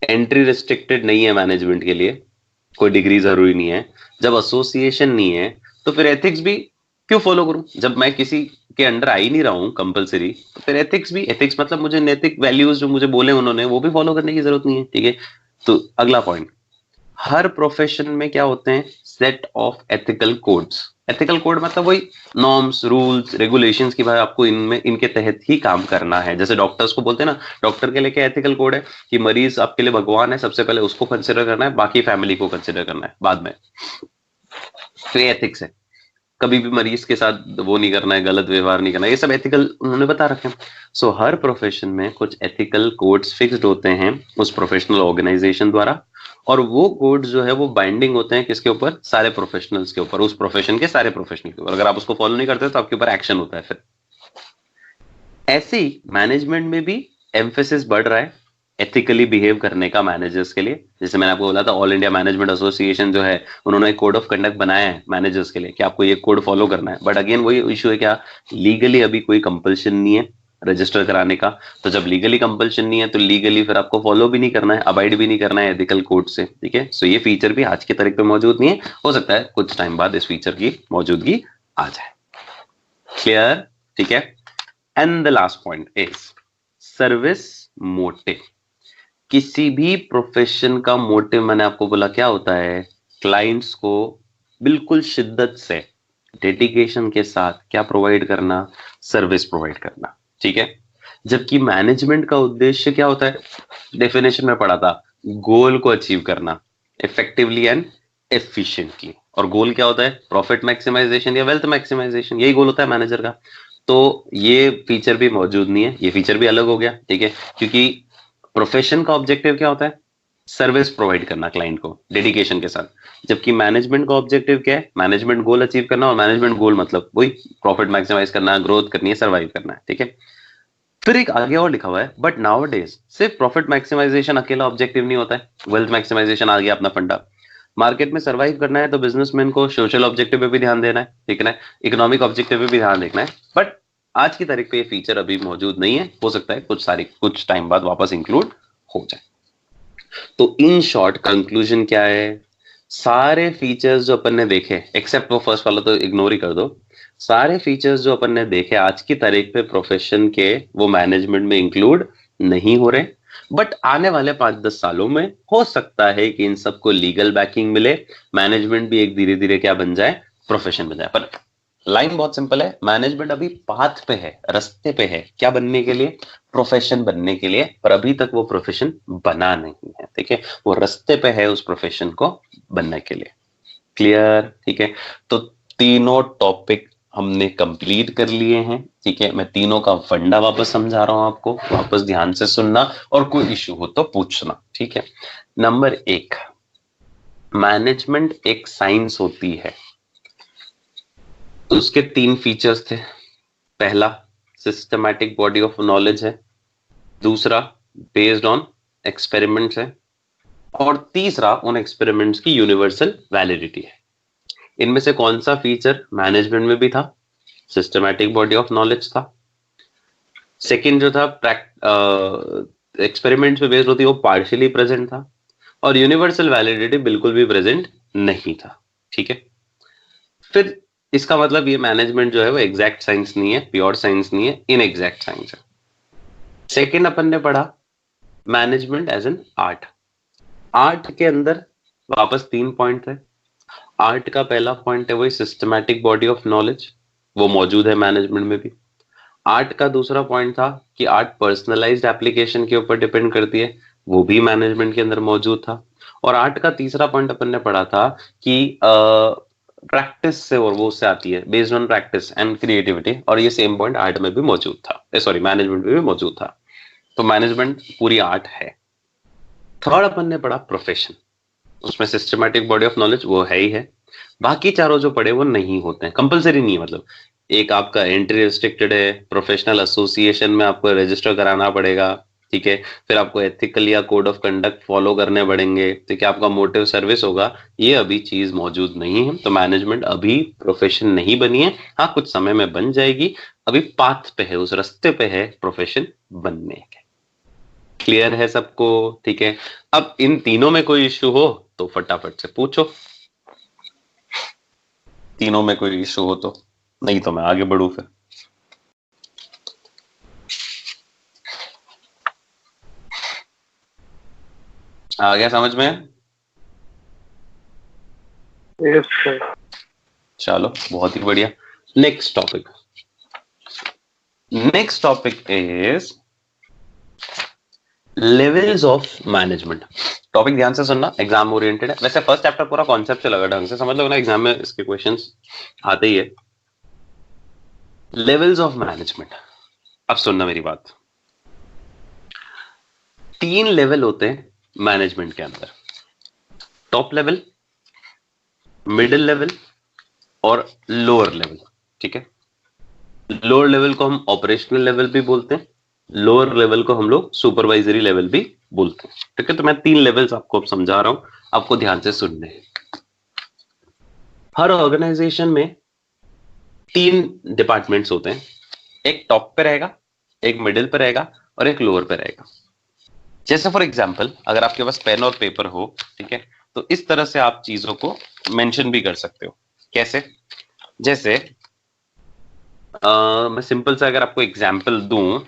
एंट्री रिस्ट्रिक्टेड नहीं है मैनेजमेंट के लिए, कोई डिग्री जरूरी नहीं है, जब एसोसिएशन नहीं है, तो फिर एथिक्स भी क्यों फॉलो करूं? जब मैं किसी के अंडर आ ही नहीं रहा हूं कंपलसरी, तो फिर एथिक्स भी, एथिक्स मतलब मुझे नैतिक वैल्यूज जो मुझे बोले उन्होंने वो भी फॉलो करने की जरूरत नहीं है. ठीक है, तो अगला पॉइंट, हर प्रोफेशन में क्या होते हैं? Set of ethical codes. Ethical code मतलब वही नॉर्म्स, रूल्स, रेगुलेशंस की भाई आपको इनमें इनके तहत ही काम करना है. जैसे डॉक्टर्स को बोलते हैं ना, डॉक्टर के लिए क्या एथिकल कोड है कि मरीज आपके लिए भगवान है, सबसे पहले उसको कंसिडर करना है, बाकी फैमिली को कंसिडर करना है बाद में. तो ये एथिक्स है. कभी भी मरीज के साथ वो नहीं करना है, गलत व्यवहार नहीं करना है, ये सब एथिकल उन्होंने बता रखे हैं. सो हर प्रोफेशन में कुछ एथिकल कोड्स फिक्स्ड होते हैं उस प्रोफेशनल ऑर्गेनाइजेशन द्वारा, और वो कोड्स जो है वो बाइंडिंग होते हैं किसके ऊपर? सारे प्रोफेशनल्स के ऊपर, उस प्रोफेशन के सारे प्रोफेशनल के ऊपर. अगर आप उसको फॉलो नहीं करते तो आपके ऊपर एक्शन होता है. फिर ऐसे ही मैनेजमेंट में भी एम्फेसिस बढ़ रहा है एथिकली बिहेव करने का मैनेजर्स के लिए. जैसे मैंने आपको बोला था, ऑल इंडिया मैनेजमेंट एसोसिएशन जो है उन्होंने एक कोड ऑफ कंडक्ट बनाया है मैनेजर्स के लिए कि आपको ये कोड फॉलो करना है. बट अगेन वही इशू है, क्या लीगली अभी कोई कंपल्शन नहीं है रजिस्टर कराने का. तो जब लीगली कंपल्शन नहीं है तो लीगली फिर आपको फॉलो भी नहीं करना है, अबाइड भी नहीं करना है एथिकल कोड से. ठीक है, सो ये फीचर भी आज की तारीख पे मौजूद नहीं है. हो सकता है कुछ टाइम बाद इस फीचर की मौजूदगी आ जाए. क्लियर? ठीक है. And the last point is service motive. किसी भी प्रोफेशन का मोटिव मैंने आपको बोला क्या होता है? क्लाइंट्स को बिल्कुल शिद्दत से, डेडिकेशन के साथ क्या प्रोवाइड करना? सर्विस प्रोवाइड करना. ठीक है, जबकि मैनेजमेंट का उद्देश्य क्या होता है? डेफिनेशन में पढ़ा था, गोल को अचीव करना इफेक्टिवली एंड एफिशिएंटली. और गोल क्या होता है? प्रॉफिट मैक्सिमाइजेशन या वेल्थ मैक्सिमाइजेशन, यही गोल होता है मैनेजर का. तो ये फीचर भी मौजूद नहीं है, ये फीचर भी अलग हो गया. ठीक है, क्योंकि प्रोफेशन का ऑब्जेक्टिव क्या होता है? सर्विस प्रोवाइड करना क्लाइंट को डेडिकेशन के साथ. जबकि मैनेजमेंट का ऑब्जेक्टिव क्या है? मैनेजमेंट गोल अचीव करना, और मैनेजमेंट गोल मतलब वही प्रॉफिट मैक्सिमाइज करना, ग्रोथ करनी है, सर्वाइव करना है. ठीक है, फिर एक आगे और लिखा हुआ है, बट नाउ डेज सिर्फ प्रॉफिट मैक्सिमाइजेशन अकेला ऑब्जेक्टिव नहीं होता है. वेल्थ मैक्सिमाइजेशन आ गया अपना फंडा. मार्केट में सर्वाइव करना है तो बिजनेसमैन को सोशल ऑब्जेक्टिव पे भी ध्यान देना है. ठीक है, इकोनॉमिक ऑब्जेक्टिव पे भी ध्यान देखना है. बट आज की तारीख पे ये फीचर अभी मौजूद नहीं है. हो सकता है कुछ टाइम बाद वापस इंक्लूड हो जाए. तो इन शॉर्ट कंक्लूजन क्या है? सारे फीचर्स जो अपन ने देखे, एक्सेप्ट वो फर्स्ट वाला तो इग्नोर ही कर दो, सारे फीचर्स जो अपन ने देखे आज की तारीख पे प्रोफेशन के, वो मैनेजमेंट में इंक्लूड नहीं हो रहे. बट आने वाले 5-10 सालों में हो सकता है कि इन सबको लीगल बैकिंग मिले, मैनेजमेंट भी एक धीरे धीरे क्या बन जाए? प्रोफेशन बन जाए. पर लाइन बहुत सिंपल है, मैनेजमेंट अभी पाथ पे है, रास्ते पे है, क्या बनने के लिए? प्रोफेशन बनने के लिए. पर अभी तक वो प्रोफेशन बना नहीं है. ठीक है, वो रास्ते पे है उस प्रोफेशन को बनने के लिए. क्लियर? ठीक है, तो तीनों टॉपिक हमने कंप्लीट कर लिए हैं. ठीक है, मैं तीनों का फंडा वापस समझा रहा हूं आपको, वापस ध्यान से सुनना, और कोई इश्यू हो तो पूछना. ठीक है, नंबर 1, मैनेजमेंट एक साइंस होती है. तो उसके 3 फीचर्स थे. पहला सिस्टमैटिक बॉडी ऑफ नॉलेज है, दूसरा बेस्ड ऑन एक्सपेरिमेंट्स है, और तीसरा उन एक्सपेरिमेंट्स की यूनिवर्सल वैलिडिटी है. इनमें से कौन सा फीचर मैनेजमेंट में भी था? सिस्टमैटिक बॉडी ऑफ नॉलेज था. सेकंड जो था एक्सपेरिमेंट्स पे बेस्ड होती है, वो पार्शियली प्रेजेंट था. और यूनिवर्सल वैलिडिटी बिल्कुल भी प्रेजेंट नहीं था. ठीक है, फिर इसका मतलब ये मैनेजमेंट जो है वो एग्जैक्ट साइंस नहीं है, प्योर साइंस नहीं है, इनएग्जैक्ट साइंस है. सेकंड अपन ने पढ़ा management as an art. Art के अंदर वापस 3 पॉइंट है. आर्ट का पहला पॉइंट है वही सिस्टमैटिक बॉडी ऑफ नॉलेज, वो मौजूद है मैनेजमेंट में भी. आर्ट का दूसरा पॉइंट था कि आर्ट पर्सनलाइज्ड एप्लीकेशन के ऊपर डिपेंड करती है, वो भी मैनेजमेंट के अंदर मौजूद था. और आर्ट का तीसरा पॉइंट अपन ने पढ़ा था कि प्रैक्टिस से और वो उससे आती है, based on practice and creativity. और ये सेम पॉइंट आर्ट में भी मौजूद था, सॉरी मैनेजमेंट में भी मौजूद था। तो मैनेजमेंट पूरी आर्ट है। थर्ड अपन ने पढ़ा प्रोफेशन, उसमें सिस्टमैटिक बॉडी ऑफ नॉलेज वो है ही है। बाकी चारों जो पढ़े वो नहीं होते हैं, कंपलसरी नहीं है। मतलब एक आपका एंट्री रिस्ट्रिक्टेड है, प्रोफेशनल एसोसिएशन में आपको रजिस्टर कराना पड़ेगा, ठीक है। फिर आपको एथिकल या कोड ऑफ कंडक्ट फॉलो करने पड़ेंगे, ठीक है। आपका मोटिव सर्विस होगा, ये अभी चीज मौजूद नहीं है। तो मैनेजमेंट अभी प्रोफेशन नहीं बनी है, हाँ कुछ समय में बन जाएगी। अभी पाथ पे है, उस रास्ते पे है प्रोफेशन बनने के। क्लियर है सबको? ठीक है। अब इन तीनों में कोई इश्यू हो तो फटाफट से पूछो, तीनों में कोई इश्यू हो तो, नहीं तो मैं आगे बढ़ू फिर। आ गया समझ में? Yes sir. चलो बहुत ही बढ़िया। Next topic, next topic is levels of management. Topic ध्यान से सुनना, एग्जाम ओरिएंटेड है। वैसे फर्स्ट चैप्टर पूरा कॉन्सेप्ट से लगा, ढंग से समझ लो ना, एग्जाम में इसके क्वेश्चंस आते ही है। लेवल्स ऑफ मैनेजमेंट, अब सुनना मेरी बात। 3 लेवल होते हैं मैनेजमेंट के अंदर, टॉप लेवल, मिडिल लेवल और लोअर लेवल, ठीक है। लोअर लेवल को हम ऑपरेशनल लेवल भी बोलते हैं, लोअर लेवल को हम लोग सुपरवाइजरी लेवल भी बोलते हैं, ठीक है। तो मैं 3 लेवल्स आपको अब समझा रहा हूं, आपको ध्यान से सुनने हैं। हर ऑर्गेनाइजेशन में 3 डिपार्टमेंट्स होते हैं, एक टॉप पे रहेगा, एक मिडिल पे रहेगा और एक लोअर पे रहेगा। जैसे फॉर एग्जाम्पल अगर आपके पास पेन और पेपर हो, ठीक है, तो इस तरह से आप चीजों को मेंशन भी कर सकते हो। कैसे? जैसे मैं सिंपल सा अगर आपको एग्जाम्पल दूं,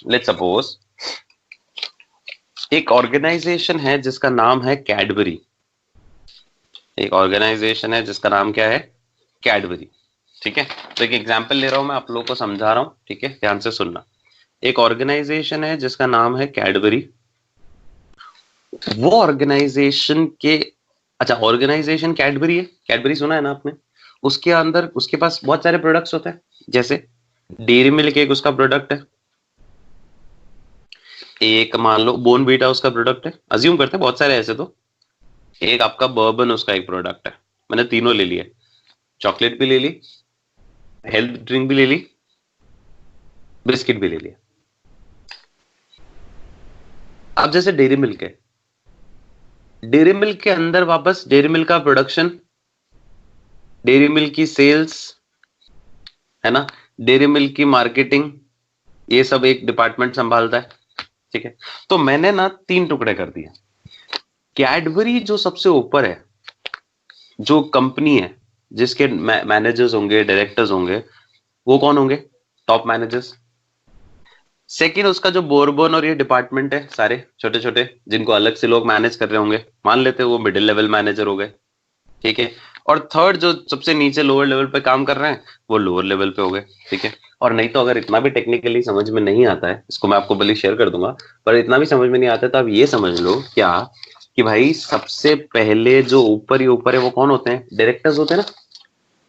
लेट्स सपोज एक ऑर्गेनाइजेशन है जिसका नाम है कैडबरी। एक ऑर्गेनाइजेशन है जिसका नाम क्या है? कैडबरी, ठीक है। तो एक एग्जाम्पल ले रहा हूं मैं, आप लोगों को समझा रहा हूं, ठीक है, ध्यान से सुनना। एक ऑर्गेनाइजेशन है जिसका नाम है कैडबरी। वो ऑर्गेनाइजेशन के, अच्छा ऑर्गेनाइजेशन कैडबरी है, कैडबरी सुना है ना आपने? उसके अंदर उसके पास बहुत सारे प्रोडक्ट्स होते हैं, जैसे डेयरी मिल्क एक उसका प्रोडक्ट है, एक मान लो बोर्नवीटा उसका प्रोडक्ट है, अज्यूम करते हैं बहुत सारे ऐसे। तो एक आपका बर्बन उसका एक प्रोडक्ट है, मैंने तीनों ले लिए, चॉकलेट भी ले ली, हेल्थ ड्रिंक भी ले ली, बिस्किट भी ले लिया। अब जैसे डेयरी मिल्क है, डेयरी मिल्क के अंदर वापस डेयरी मिल्क का प्रोडक्शन, डेयरी मिल्क की सेल्स, है ना, डेयरी मिल्क की मार्केटिंग, ये सब एक डिपार्टमेंट संभालता है, ठीक है। तो मैंने ना 3 टुकड़े कर दिए। कैडबरी जो सबसे ऊपर है, जो कंपनी है जिसके मैनेजर्स होंगे, डायरेक्टर्स होंगे, वो कौन होंगे? Top managers. सेकंड उसका जो बोरबोन और ये डिपार्टमेंट है सारे छोटे छोटे, जिनको अलग से लोग मैनेज कर रहे होंगे, मान लेते हैं वो मिडिल लेवल मैनेजर हो गए, ठीक है। और थर्ड जो सबसे नीचे लोअर लेवल पे काम कर रहे हैं, वो लोअर लेवल पे हो गए, ठीक है। और नहीं तो अगर इतना भी टेक्निकली समझ में नहीं आता है, इसको मैं आपको भले शेयर कर दूंगा, पर इतना भी समझ में नहीं आता है, तो आप ये समझ लो क्या, कि भाई सबसे पहले जो ऊपर ही ऊपर है वो कौन होते हैं? डायरेक्टर्स होते हैं ना।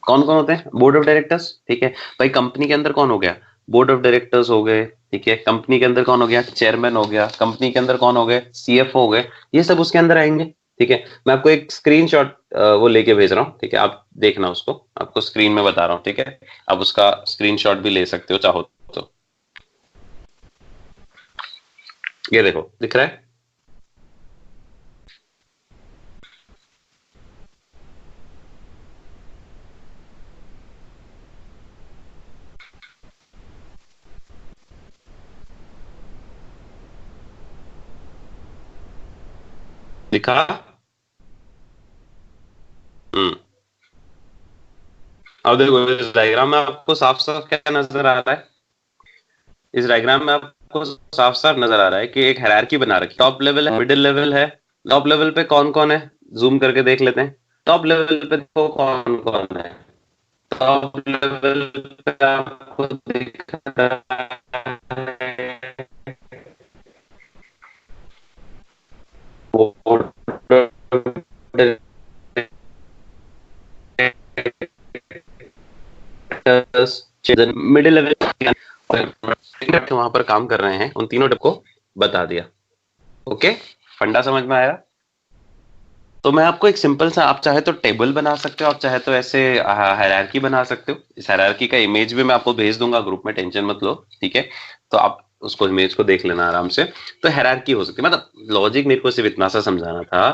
कौन कौन होते हैं? बोर्ड ऑफ डायरेक्टर्स, ठीक है। भाई कंपनी के अंदर कौन हो गया? बोर्ड ऑफ डायरेक्टर्स हो गए, ठीक है। कंपनी के अंदर कौन हो गया? चेयरमैन हो गया। कंपनी के अंदर कौन हो गए? सीएफओ हो गए। ये सब उसके अंदर आएंगे, ठीक है। मैं आपको एक स्क्रीनशॉट वो लेके भेज रहा हूँ, ठीक है, आप देखना उसको, आपको स्क्रीन में बता रहा हूँ, ठीक है। आप उसका स्क्रीनशॉट भी ले सकते हो चाहो तो। ये देखो, दिख रहा है? दिखा? हम्म। अब देखो इस डायग्राम में आपको साफ साफ क्या नजर आ रहा है? इस डायग्राम में आपको साफ साफ नजर आ रहा है कि एक हायरार्की बना रखी है। टॉप लेवल है, मिडिल लेवल है। टॉप लेवल पे कौन कौन है? जूम करके देख लेते हैं। टॉप लेवल पे देखो कौन कौन है। टॉप लेवल पे आपको दिख रहा है बोर्ड मिडिल लेवल वहां पर काम कर रहे हैं, उन तीनों को बता दिया। ओके, फंडा समझ में आया? तो मैं आपको एक सिंपल सा, आप चाहे तो टेबल बना सकते हो, आप चाहे तो ऐसे हायरार्की बना सकते हो। इस हायरार्की का इमेज भी मैं आपको भेज दूंगा ग्रुप में, टेंशन मत लो, ठीक है? तो आप उसको इमेज को देख लेना आराम से। तो हायरार्की हो सकती है, मतलब लॉजिक मेरे को सिर्फ इतना सा समझाना था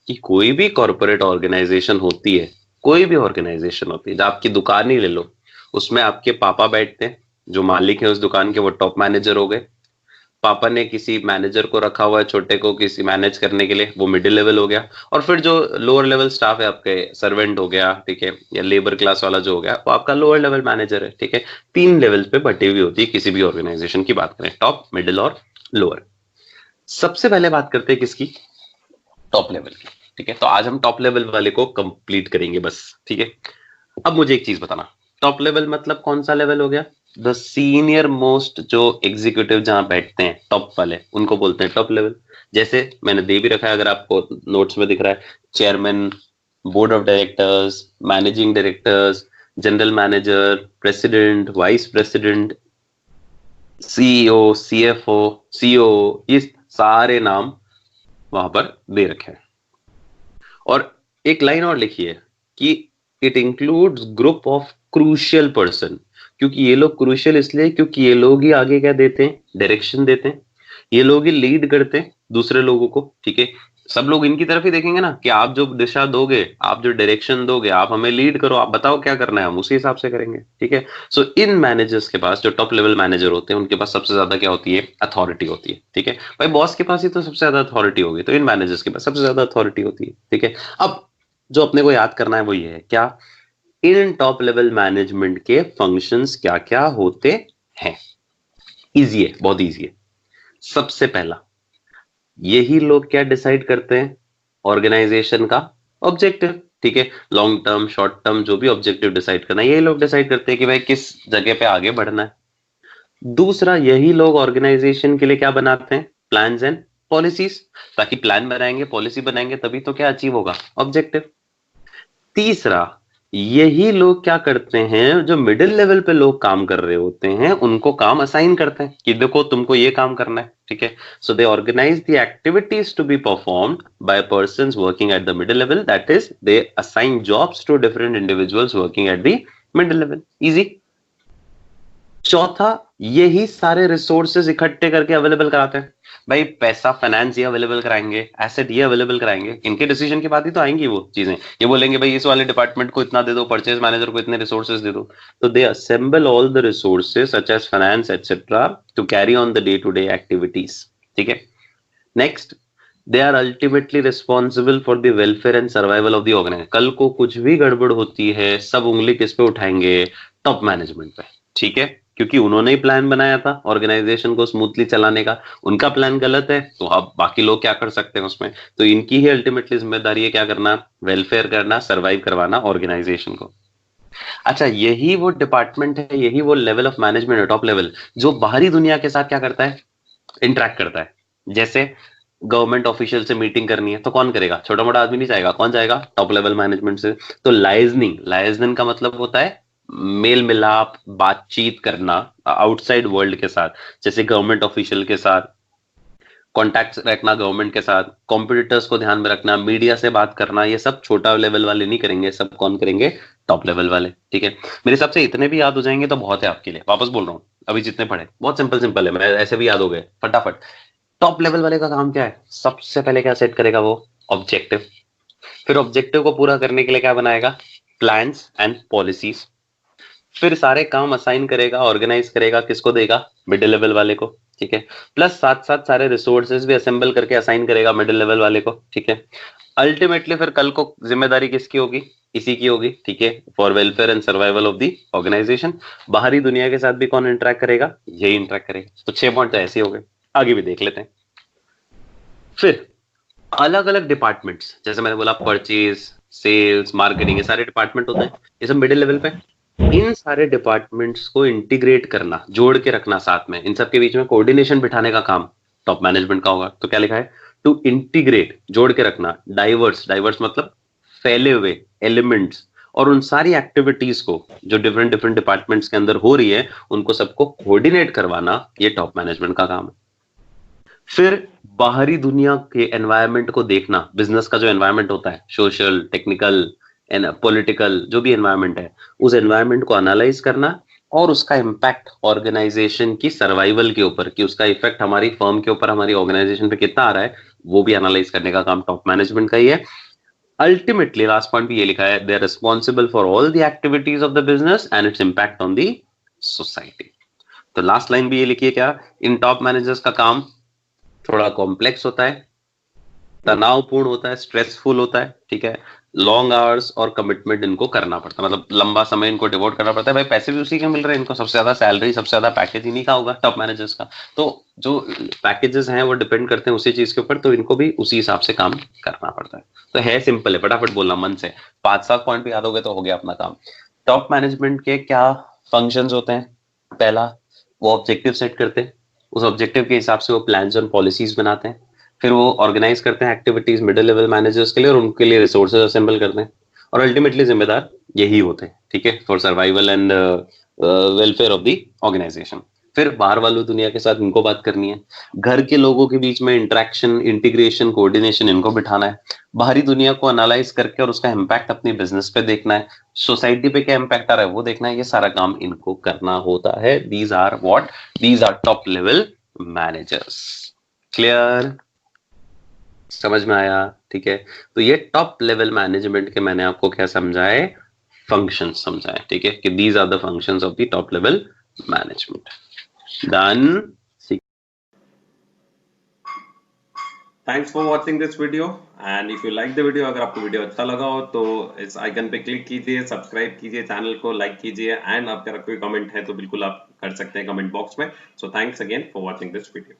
कि कोई भी कॉर्पोरेट ऑर्गेनाइजेशन होती है, कोई भी ऑर्गेनाइजेशन होती है, आपकी दुकान ही ले लो, उसमें आपके पापा बैठते हैं, जो मालिक है उस दुकान के, वो टॉप मैनेजर हो गए। पापा ने किसी मैनेजर को रखा हुआ है छोटे को किसी मैनेज करने के लिए, वो मिडिल लेवल हो गया। और फिर जो लोअर लेवल स्टाफ है आपके, सर्वेंट हो गया, ठीक है, या लेबर क्लास वाला जो हो गया, वो आपका लोअर लेवल मैनेजर है, ठीक है। तीन लेवल पे बटी हुई होती है किसी भी ऑर्गेनाइजेशन की बात करें, टॉप, मिडिल और लोअर। सबसे पहले बात करते हैं किसकी? टॉप लेवल की, ठीक है। तो आज हम टॉप लेवल वाले को कंप्लीट करेंगे बस, ठीक है। अब मुझे एक चीज बताना, टॉप लेवल मतलब कौन सा लेवल हो गया? द सीनियर मोस्ट, जो एग्जीक्यूटिव जहां बैठते हैं टॉप वाले, उनको बोलते हैं टॉप लेवल। जैसे मैंने दे भी रखा है, अगर आपको नोट्स में दिख रहा है, chairman, board of directors, managing directors, general manager, president, vice president, CEO, CFO, CO, ये सारे नाम वहां पर दे रखे हैं। और एक लाइन और लिखी है कि it includes group of crucial person. क्योंकि ये लोग क्रूशियल इसलिए क्योंकि ये लोग ही आगे क्या देते हैं? डायरेक्शन देते हैं, ये लोग ही लीड करते हैं दूसरे लोगों को, ठीक है। सब लोग इनकी तरफ ही देखेंगे ना कि आप जो दिशा दोगे, आप जो डायरेक्शन दोगे, आप हमें लीड करो, आप बताओ क्या करना है, हम उसी हिसाब से करेंगे, ठीक है। सो इन मैनेजर्स के पास, जो टॉप लेवल मैनेजर होते हैं, उनके पास सबसे ज्यादा क्या होती है? अथॉरिटी होती है, ठीक है। भाई बॉस के पास ही तो सबसे ज्यादा अथॉरिटी होगी, तो इन मैनेजर्स के पास सबसे ज्यादा अथॉरिटी होती है, ठीक है। अब जो अपने को याद करना है वो ये है, क्या? इन टॉप लेवल मैनेजमेंट के फंक्शंस क्या क्या होते हैं? इजी है, बहुत इजी है। सबसे पहला, यही लोग क्या डिसाइड करते हैं? ऑर्गेनाइजेशन का ऑब्जेक्टिव, ठीक है। लॉन्ग टर्म, शॉर्ट टर्म, जो भी ऑब्जेक्टिव डिसाइड करना है, यही लोग डिसाइड करते हैं कि भाई किस जगह पे आगे बढ़ना है। दूसरा, यही लोग ऑर्गेनाइजेशन के लिए क्या बनाते हैं? Plans and policies. ताकि प्लान बनाएंगे, पॉलिसी बनाएंगे, तभी तो क्या अचीव होगा? ऑब्जेक्टिव। तीसरा, यही लोग क्या करते हैं? जो मिडिल लेवल पे लोग काम कर रहे होते हैं, उनको काम असाइन करते हैं कि देखो तुमको ये काम करना है, ठीक है। So they organise the activities to be performed by persons working at the middle level, that is they assign jobs to different individuals working at the middle level. Easy. चौथा, यही सारे रिसोर्सेज इकट्ठे करके अवेलेबल कराते हैं। भाई पैसा, finance ये अवेलेबल कराएंगे, एसेट ये अवेलेबल कराएंगे, इनके डिसीजन के बाद ही तो आएंगी वो चीजें। ये बोलेंगे भाई इस वाले डिपार्टमेंट को इतना दे दो, परचेज मैनेजर को इतने रिसोर्सेज दे दो। तो they assemble all the resources such as finance etcetera to carry on the day to day activities, ठीक है। Next, they are ultimately responsible for the welfare and survival of the organisation. कल को कुछ भी गड़बड़ होती है, सब उंगली किस पे उठाएंगे? टॉप मैनेजमेंट पे, ठीक है। क्योंकि उन्होंने ही प्लान बनाया था ऑर्गेनाइजेशन को स्मूथली चलाने का। उनका प्लान गलत है तो अब बाकी लोग क्या कर सकते हैं उसमें? तो इनकी ही अल्टीमेटली जिम्मेदारी है क्या करना? वेलफेयर करना, सर्वाइव करवाना ऑर्गेनाइजेशन को। अच्छा, यही वो डिपार्टमेंट है, यही वो लेवल ऑफ मैनेजमेंट है, टॉप लेवल, जो बाहरी दुनिया के साथ क्या करता है? इंटरेक्ट करता है। जैसे गवर्नमेंट ऑफिशियल से मीटिंग करनी है तो कौन करेगा? छोटा मोटा आदमी नहीं जाएगा, कौन जाएगा? टॉप लेवल मैनेजमेंट से। तो लाइजनिंग, लाइजनिंग का मतलब होता है मेल मिलाप, बातचीत करना आउटसाइड वर्ल्ड के साथ, जैसे गवर्नमेंट ऑफिशियल के साथ कॉन्टैक्ट रखना, गवर्नमेंट के साथ कॉम्पिटिटर्स को ध्यान में रखना, मीडिया से बात करना, ये सब छोटा लेवल वाले नहीं करेंगे, सब कौन करेंगे? टॉप लेवल वाले, ठीक है। मेरे हिसाब से इतने भी याद हो जाएंगे तो बहुत है आपके लिए, वापस बोल रहा हूँ, अभी जितने पढ़े बहुत सिंपल सिंपल है, मैं ऐसे भी याद हो गए फटाफट। टॉप लेवल वाले का काम क्या है? सबसे पहले क्या सेट करेगा वो? ऑब्जेक्टिव। फिर ऑब्जेक्टिव को पूरा करने के लिए क्या बनाएगा? Plans and policies. फिर सारे काम असाइन करेगा, ऑर्गेनाइज करेगा, किसको देगा? मिडिल लेवल वाले को, ठीक है। प्लस साथ साथ सारे रिसोर्सेज भी असेंबल करके असाइन करेगा मिडिल लेवल वाले को, ठीक है। अल्टीमेटली फिर कल को जिम्मेदारी किसकी होगी? इसी की होगी, ठीक है, for welfare and survival of the organisation. बाहरी दुनिया के साथ भी कौन इंटरेक्ट करेगा? यही इंटरेक्ट करेगा। तो 6 पॉइंट तो ऐसे हो गए, आगे भी देख लेते हैं। फिर अलग अलग डिपार्टमेंट्स, जैसे मैंने बोला परचेज, सेल्स, मार्केटिंग, ये सारे डिपार्टमेंट होते हैं, ये सब मिडिल लेवल पे। इन सारे डिपार्टमेंट्स को इंटीग्रेट करना, जोड़ के रखना साथ में, इन सब के बीच में कोऑर्डिनेशन बिठाने का काम टॉप मैनेजमेंट का होगा। तो क्या लिखा है? टू इंटीग्रेट, जोड़ के रखना, डाइवर्स, डाइवर्स मतलब फैले हुए एलिमेंट्स और उन सारी एक्टिविटीज को जो डिफरेंट डिफरेंट डिपार्टमेंट्स के अंदर हो रही है उनको सबको कोऑर्डिनेट करवाना ये टॉप मैनेजमेंट का काम है। फिर बाहरी दुनिया के एनवायरनमेंट को देखना, बिजनेस का जो एनवायरनमेंट होता है, सोशल, टेक्निकल एंड पॉलिटिकल जो भी एनवायरनमेंट है, उस एनवायरनमेंट को एनालाइज करना और उसका इम्पैक्ट ऑर्गेनाइजेशन की सर्वाइवल के ऊपर, कि उसका इफेक्ट हमारी फर्म के ऊपर, हमारी ऑर्गेनाइजेशन पे कितना आ रहा है, वो भी एनालाइज करने का काम टॉप मैनेजमेंट का ही है। अल्टीमेटली लास्ट पॉइंट भी ये लिखा है, they are responsible for all the activities of the business and its impact on the society. तो लास्ट लाइन भी ये लिखी है क्या, इन टॉप मैनेजर्स का काम थोड़ा कॉम्प्लेक्स होता है, तनावपूर्ण होता है, स्ट्रेसफुल होता है, ठीक है, लॉन्ग आवर्स और कमिटमेंट इनको करना पड़ता है, मतलब लंबा समय इनको डिवोट करना पड़ता है। भाई पैसे भी उसी के मिल रहे हैं इनको, सबसे ज्यादा सैलरी, सबसे ज्यादा पैकेज इन्हीं का होगा टॉप मैनेजर्स का, तो जो पैकेजेस हैं वो डिपेंड करते हैं उसी चीज के ऊपर, तो इनको भी उसी हिसाब से काम करना पड़ता है। तो है सिंपल है, फटाफट बोलना मन से, 5-7 पॉइंट भी याद हो गए तो हो गया अपना काम। टॉप मैनेजमेंट के क्या फंक्शंस होते हैं? पहला, वो ऑब्जेक्टिव सेट करते हैं, उस ऑब्जेक्टिव के हिसाब से वो प्लान्स और पॉलिसीज बनाते हैं, फिर वो ऑर्गेनाइज करते हैं एक्टिविटीज मिडिल लेवल मैनेजर्स के लिए और उनके लिए रिसोर्सेज असेंबल करते हैं, और अल्टीमेटली जिम्मेदार यही होते हैं, ठीक है, for survival and welfare of the organisation. फिर बाहर वालों दुनिया के साथ इनको बात करनी है, घर के लोगों के बीच में इंटरेक्शन, इंटीग्रेशन, कोऑर्डिनेशन इनको बिठाना है, बाहरी दुनिया को एनालाइज करके और उसका इम्पैक्ट अपनी बिजनेस पे देखना है, सोसाइटी पे क्या इम्पैक्ट आ रहा है वो देखना है, ये सारा काम इनको करना होता है। These are what, these are top level managers. Clear? समझ में आया? ठीक है, तो ये टॉप लेवल मैनेजमेंट के मैंने आपको क्या समझाए, फंक्शन समझाए, ठीक है, कि these are the functions of the top level management. Done. Thanks for watching this video, and if you like the video, अगर आपको वीडियो अच्छा लगा हो तो इस आइकन पे क्लिक कीजिए, सब्सक्राइब कीजिए, चैनल को लाइक कीजिए, एंड अगर कोई कमेंट है तो बिल्कुल आप कर सकते हैं कमेंट बॉक्स में। So thanks again for watching this video.